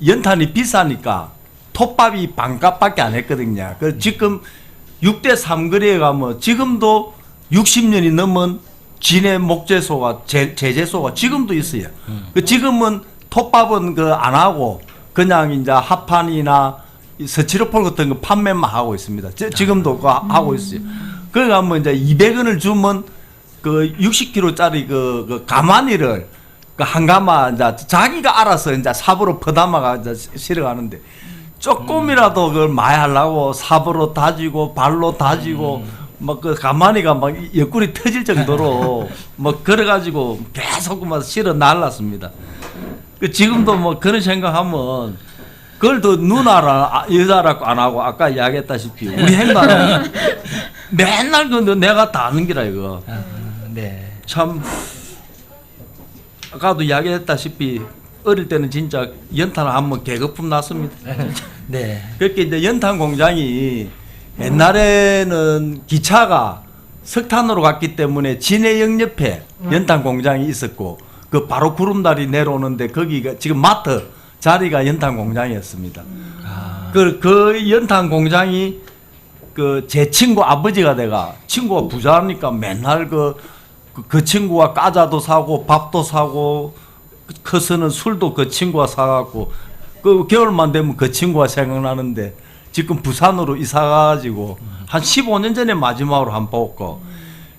연탄이 비싸니까 톱밥이 반값밖에 안 했거든요. 그 지금 6대 3거리에 가면 지금도 60년이 넘은 진해 목재소가 제재소가 지금도 있어요. 그 지금은 톱밥은 그 안 하고 그냥 이제 합판이나 스티로폴 같은 거 판매만 하고 있습니다. 지금도 그거 하고 있어요. 그래 가면 이제 200원을 주면 그 60kg짜리 그 가마니를 그 한 가마 이제 자기가 알아서 이제 삽으로 퍼담아가 이제 실어가는데 조금이라도 그걸 많이 하려고 삽으로 다지고 발로 다지고 막 그 가마니가 막 옆구리 터질 정도로 뭐 그래가지고 계속 막 실어 날랐습니다. 그 지금도 뭐 그런 생각하면 그걸 더 누나라 여자라고 안 하고 아까 이야기했다시피 우리 행사는 맨날 그 내가 다 하는 기라 이거. 네. 참 아까도 이야기했다시피 어릴 때는 진짜 연탄을 한번 개거품 났습니다. 네. 그렇게 이제 연탄 공장이 옛날에는 기차가 석탄으로 갔기 때문에 진해역 옆에 연탄 공장이 있었고 그 바로 구름다리 내려오는데 거기가 지금 마트 자리가 연탄 공장이었습니다. 그 연탄 공장이 그 제 친구 아버지가 돼가 친구가 부자니까 맨날 그 친구가 과자도 사고 밥도 사고 커서는 술도 그 친구가 사갖고 그 겨울만 되면 그 친구가 생각나는데 지금 부산으로 이사가지고 한 15년 전에 마지막으로 한 번 봤고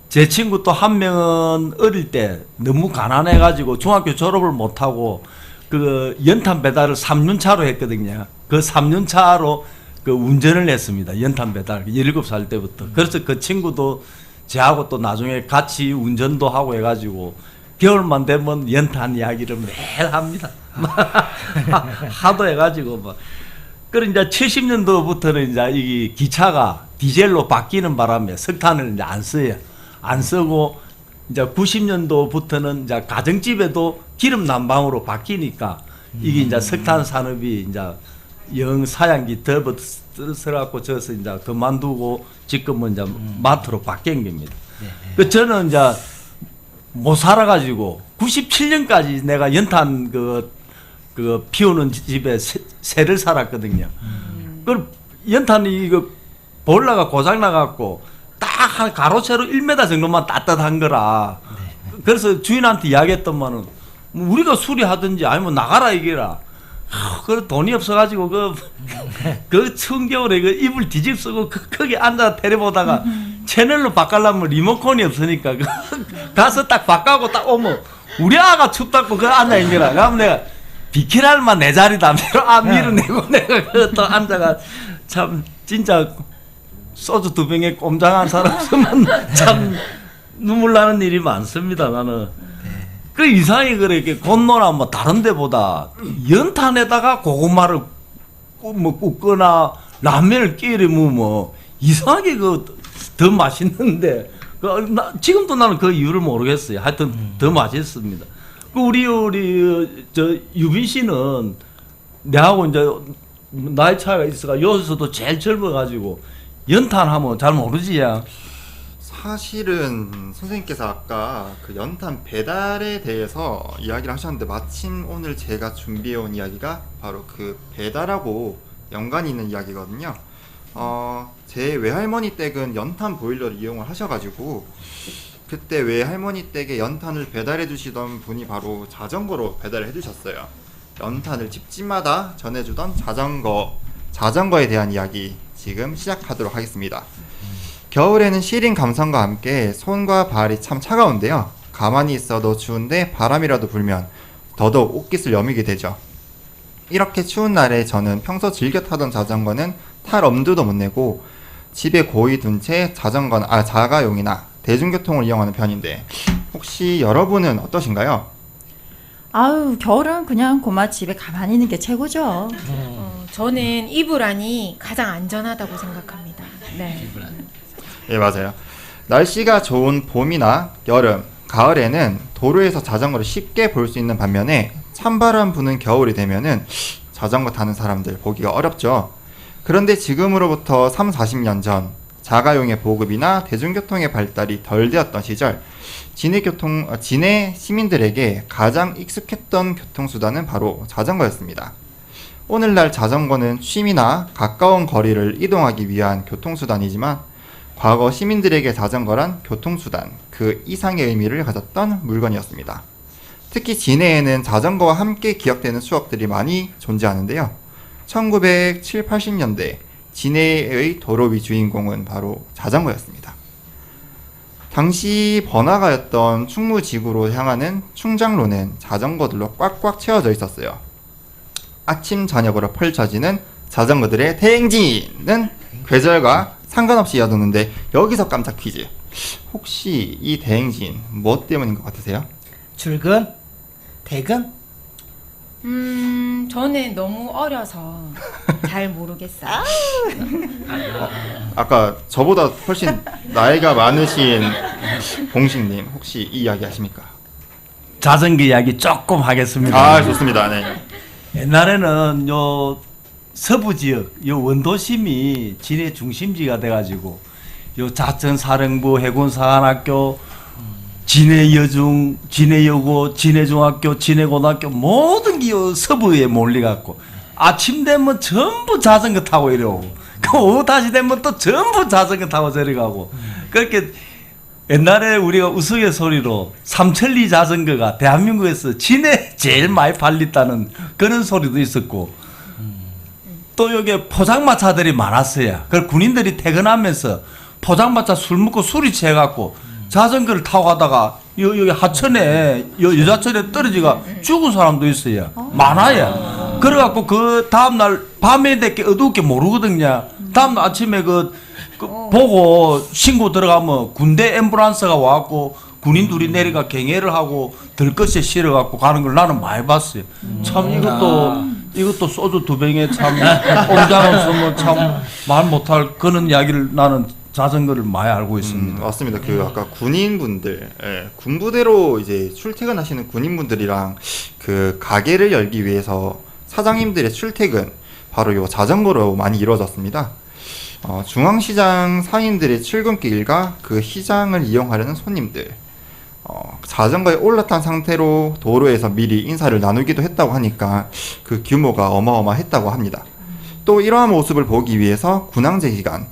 제 친구 또 한 명은 어릴 때 너무 가난해가지고 중학교 졸업을 못하고 그 연탄 배달을 3년차로 했거든요. 그 3년차로 그 운전을 했습니다. 연탄 배달 17살 때부터. 그래서 그 친구도 저하고 또 나중에 같이 운전도 하고 해가지고 겨울만 되면 연탄 이야기를 매일 합니다. 하도 해가지고 뭐. 그래 이제 70년도부터는 이제 이 기차가 디젤로 바뀌는 바람에 석탄을 이제 안 써요. 안 쓰고 이제 90년도부터는 이제 가정집에도 기름 난방으로 바뀌니까 이게 이제 석탄 산업이 이제 영 사양기 접어들어갖고 저서 이제 그만두고 지금은 이제 마트로 바뀐 겁니다. 그 저는 이제 못 살아가지고 97년까지 내가 연탄 그 피우는 집에 새를 살았거든요. 그 연탄이 이거 보일러가 고장 나갖고 딱 한 가로채로 1m 정도만 따뜻한 거라. 그래서 주인한테 이야기했더만은 우리가 수리하든지 아니면 나가라 이게라. 그 돈이 없어가지고 그 추운 겨울에 그 이불 뒤집쓰고 거기 앉아 테레보다가 채널로 바꾸려면 리모컨이 없으니까 가서 딱 바꾸고 딱 오면 우리 아가 춥다고 그 앉아 있느라. 그러면 내가 비키랄만 내 자리다. 밀어내고 내가 또 앉아가 참 진짜 소주 2병에 꼼장한 사람은 참 눈물 나는 일이 많습니다. 나는 그 이상하게 그렇게 곤노나 뭐 다른 데보다 연탄에다가 고구마를 뭐 굽거나 라면을 끼려 뭐 이상하게 그 더 맛있는데 지금도 나는 그 이유를 모르겠어요. 하여튼 더 맛있습니다. 그 우리 저 유빈 씨는 내하고 이제 나이 차이가 있어가 여기서도 제일 젊어가지고 연탄하면 잘 모르지야. 사실은 선생님께서 아까 그 연탄 배달에 대해서 이야기를 하셨는데 마침 오늘 제가 준비해온 이야기가 바로 그 배달하고 연관이 있는 이야기거든요. 제 외할머니 댁은 연탄 보일러를 이용을 하셔가지고 그때 외할머니 댁에 연탄을 배달해 주시던 분이 바로 자전거로 배달을 해주셨어요. 연탄을 집집마다 전해주던 자전거에 대한 이야기 지금 시작하도록 하겠습니다. 겨울에는 시린 감성과 함께 손과 발이 참 차가운데요. 가만히 있어도 추운데 바람이라도 불면 더더욱 옷깃을 여미게 되죠. 이렇게 추운 날에 저는 평소 즐겨 타던 자전거는 탈 엄두도 못 내고 집에 고이 둔 채 자가용이나 대중교통을 이용하는 편인데 혹시 여러분은 어떠신가요? 아유, 겨울은 그냥 고마 집에 가만히 있는 게 최고죠. 저는 이불 안이 가장 안전하다고 생각합니다. 네. 예, 맞아요. 날씨가 좋은 봄이나 여름, 가을에는 도로에서 자전거를 쉽게 볼 수 있는 반면에 찬바람 부는 겨울이 되면은 자전거 타는 사람들 보기가 어렵죠. 그런데 지금으로부터 30-40년 전 자가용의 보급이나 대중교통의 발달이 덜 되었던 시절 진해 시민들에게 가장 익숙했던 교통수단은 바로 자전거였습니다. 오늘날 자전거는 취미나 가까운 거리를 이동하기 위한 교통수단이지만 과거 시민들에게 자전거란 교통수단 그 이상의 의미를 가졌던 물건이었습니다. 특히 진해에는 자전거와 함께 기억되는 추억들이 많이 존재하는데요. 1970, 80년대 진해의 도로 위 주인공은 바로 자전거였습니다. 당시 번화가였던 충무지구로 향하는 충장로는 자전거들로 꽉꽉 채워져 있었어요. 아침 저녁으로 펼쳐지는 자전거들의 대행진은 계절과 상관없이 이어졌는데 여기서 깜짝 퀴즈. 혹시 이 대행진 뭐 때문인 것 같으세요? 출근? 퇴근? 저는 너무 어려서 잘 모르겠어요. 아까 저보다 훨씬 나이가 많으신 공식님 혹시 이 이야기 아십니까? 자전거 이야기 조금 하겠습니다. 아, 좋습니다. 네. 옛날에는 요 서부 지역 요 원도심이 진해 중심지가 돼가지고 요 자천사령부 해군사관학교 진해여중 진해여고 진해중학교 진해고등학교 모든 게 요 서부에 몰려갖고 아침 되면 전부 자전거 타고 이러고 그 오후 다시 되면 또 전부 자전거 타고 저리 가고 그렇게 옛날에 우리가 우스갯소리로 삼천리 자전거가 대한민국에서 진해 제일 많이 팔렸다는 그런 소리도 있었고 또 여기 포장마차들이 많았어요. 그걸 군인들이 퇴근하면서 포장마차 술 먹고 술이 취해갖고 자전거를 타고 가다가 여기 하천에 여자천에 떨어지가 죽은 사람도 있어요. 많아요. 그래갖고 그 다음날 밤에 되게 어둡게 모르거든요. 다음날 아침에 보고 신고 들어가면 군대 앰뷸런스가 와갖고 군인 둘이 내려가 경애를 하고 들것에 실어갖고 가는 걸 나는 많이 봤어요. 참 이것도 소주 2병에 참 옹잔 없으면 참 말 못할 그런 이야기를 나는 자전거를 많이 알고 있습니다. 맞습니다. 그 아까 군인분들, 군부대로 이제 출퇴근하시는 군인분들이랑 그 가게를 열기 위해서 사장님들의 출퇴근 바로 요 자전거로 많이 이루어졌습니다. 중앙시장 상인들의 출근길과 그 시장을 이용하려는 손님들, 자전거에 올라탄 상태로 도로에서 미리 인사를 나누기도 했다고 하니까 그 규모가 어마어마했다고 합니다. 또 이러한 모습을 보기 위해서 군항제 기간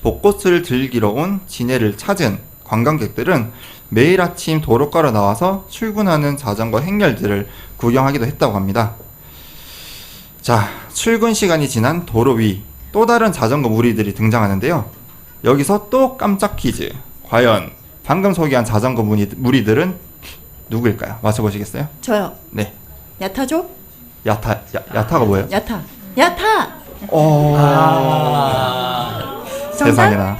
벚꽃을 즐기러 온 진해를 찾은 관광객들은 매일 아침 도로가로 나와서 출근하는 자전거 행렬들을 구경하기도 했다고 합니다. 자, 출근 시간이 지난 도로 위 또 다른 자전거 무리들이 등장하는데요. 여기서 또 깜짝 퀴즈. 과연 방금 소개한 자전거 무리들은 누구일까요? 맞춰보시겠어요? 저요. 네. 야타족? 야타가 뭐예요? 야타. 세상에나.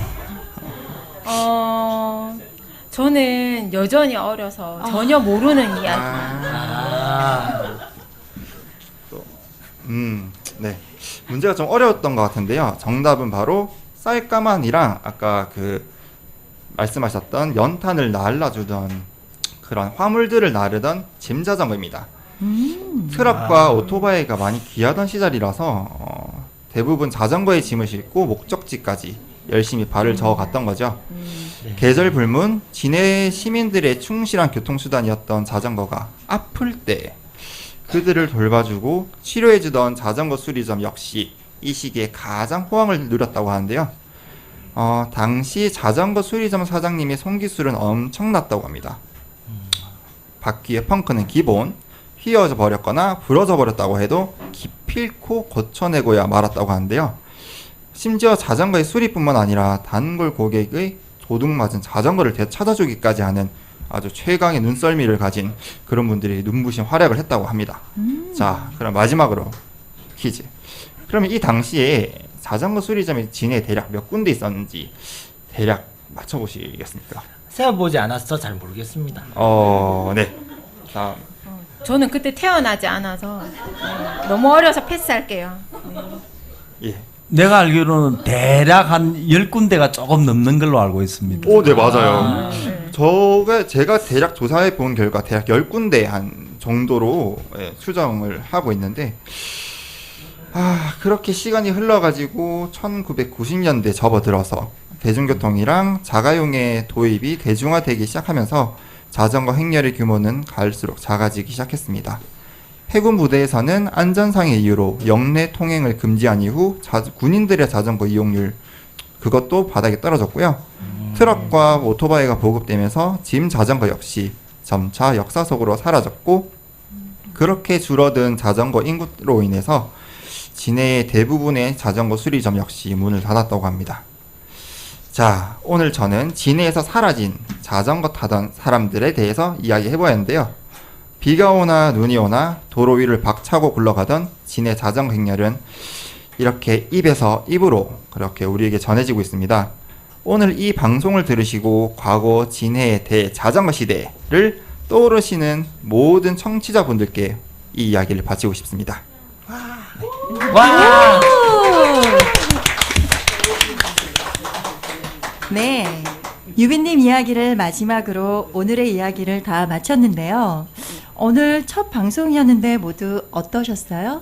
저는 여전히 어려서 전혀 모르는 이야기. 네. 문제가 좀 어려웠던 것 같은데요. 정답은 바로 쌀까만이랑 아까 그 말씀하셨던 연탄을 날라주던 그런 화물들을 나르던 짐 자전거입니다. 트럭과 오토바이가 많이 귀하던 시절이라서 대부분 자전거에 짐을 싣고 목적지까지 열심히 발을 저어갔던 거죠. 계절 불문 진해 시민들의 충실한 교통수단이었던 자전거가 아플 때 그들을 돌봐주고 치료해주던 자전거 수리점 역시 이 시기에 가장 호황을 누렸다고 하는데요. 당시 자전거 수리점 사장님의 손기술은 엄청났다고 합니다. 바퀴의 펑크는 기본, 휘어져 버렸거나 부러져 버렸다고 해도 기필코 고쳐내고야 말았다고 하는데요. 심지어 자전거의 수리뿐만 아니라 단골 고객의 도둑맞은 자전거를 되찾아주기까지 하는 아주 최강의 눈썰미를 가진 그런 분들이 눈부신 활약을 했다고 합니다. 자, 그럼 마지막으로 퀴즈. 그러면 이 당시에 자전거 수리점이 진해에 대략 몇 군데 있었는지 대략 맞춰보시겠습니까? 세어보지 않아서 잘 모르겠습니다. 네. 다음. 저는 그때 태어나지 않아서 너무 어려서 패스할게요. 예. 내가 알기로는 대략 한 10군데가 조금 넘는 걸로 알고 있습니다. 네, 맞아요. 제가 대략 조사해 본 결과 대략 10군데 한 정도로 추정을 하고 있는데, 그렇게 시간이 흘러가지고 1990년대 접어들어서 대중교통이랑 자가용의 도입이 대중화되기 시작하면서 자전거 행렬의 규모는 갈수록 작아지기 시작했습니다. 해군 부대에서는 안전상의 이유로 영내 통행을 금지한 이후 군인들의 자전거 이용률 그것도 바닥에 떨어졌고요. 트럭과 오토바이가 보급되면서 짐 자전거 역시 점차 역사 속으로 사라졌고, 그렇게 줄어든 자전거 인구로 인해서 진해의 대부분의 자전거 수리점 역시 문을 닫았다고 합니다. 자, 오늘 저는 진해에서 사라진 자전거 타던 사람들에 대해서 이야기해보았는데요. 비가 오나 눈이 오나 도로 위를 박차고 굴러가던 진해 자전거 행렬은 이렇게 입에서 입으로 그렇게 우리에게 전해지고 있습니다. 오늘 이 방송을 들으시고 과거 진해의 대자전거 시대를 떠오르시는 모든 청취자분들께 이 이야기를 바치고 싶습니다. 와! 네, 유빈님 이야기를 마지막으로 오늘의 이야기를 다 마쳤는데요. 오늘 첫 방송이었는데 모두 어떠셨어요?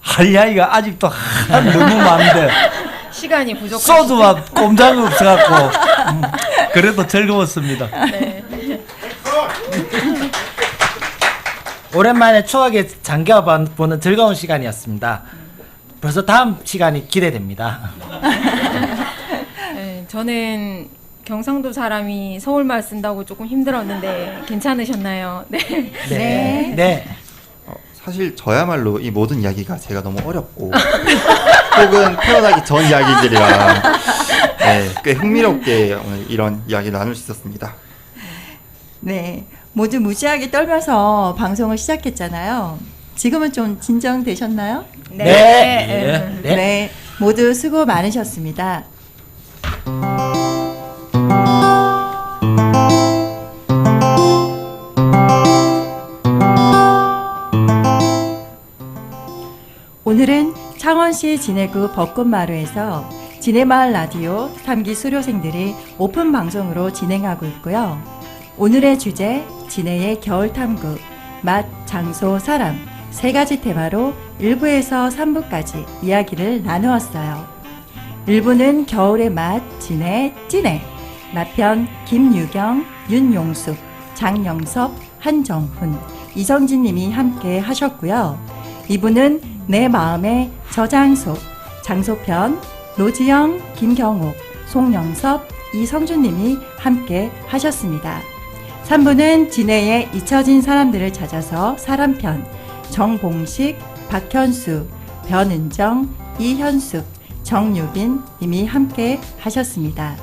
할 이야기가 아직도 너무 많은데 시간이 부족해. 소주와 꼼장이 없어갖고 그래도 즐거웠습니다. 네. 오랜만에 추억에 잠겨보는 즐거운 시간이었습니다. 벌써 다음 시간이 기대됩니다. 네, 저는 경상도 사람이 서울말 쓴다고 조금 힘들었는데 괜찮으셨나요? 네. 네. 사실 저야말로 이 모든 이야기가 제가 너무 어렵고 혹은 태어나기 전 이야기들이라 꽤 흥미롭게 오늘 이런 이야기를 나눌 수 있었습니다. 네, 모두 무지하게 떨면서 방송을 시작했잖아요. 지금은 좀 진정되셨나요? 네. 모두 수고 많으셨습니다. 오늘은 창원시 진해구 벚꽃마루에서 진해마을 라디오 3기 수료생들이 오픈 방송으로 진행하고 있고요. 오늘의 주제 진해의 겨울 탐구, 맛, 장소, 사람 세 가지 테마로 1부에서 3부까지 이야기를 나누었어요. 1부는 겨울의 맛, 진해, 찐해 맛편 김유경, 윤용숙, 장영섭, 한정훈, 이성진 님이 함께 하셨고요. 2부는 내 마음의 저장소, 장소편 노지영, 김경옥, 송영섭, 이성준 님이 함께 하셨습니다. 3부는 진해에 잊혀진 사람들을 찾아서 사람편 정봉식, 박현수, 변은정, 이현숙, 정유빈 님이 함께 하셨습니다.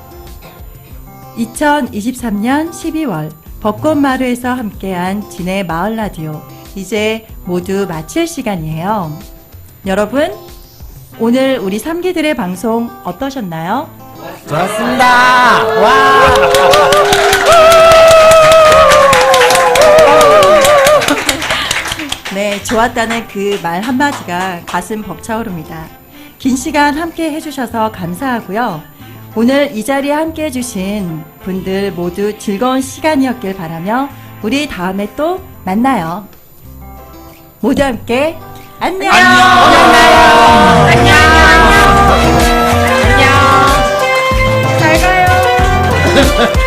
2023년 12월 벚꽃마루에서 함께한 진해 마을 라디오 이제 모두 마칠 시간이에요. 여러분, 오늘 우리 3기들의 방송 어떠셨나요? 좋았습니다. 와! 네, 좋았다는 그 말 한마디가 가슴 벅차오릅니다. 긴 시간 함께 해주셔서 감사하고요. 오늘 이 자리에 함께 해주신 분들 모두 즐거운 시간이었길 바라며 우리 다음에 또 만나요. 모두 함께 안녕. 안녕. 잘 가요.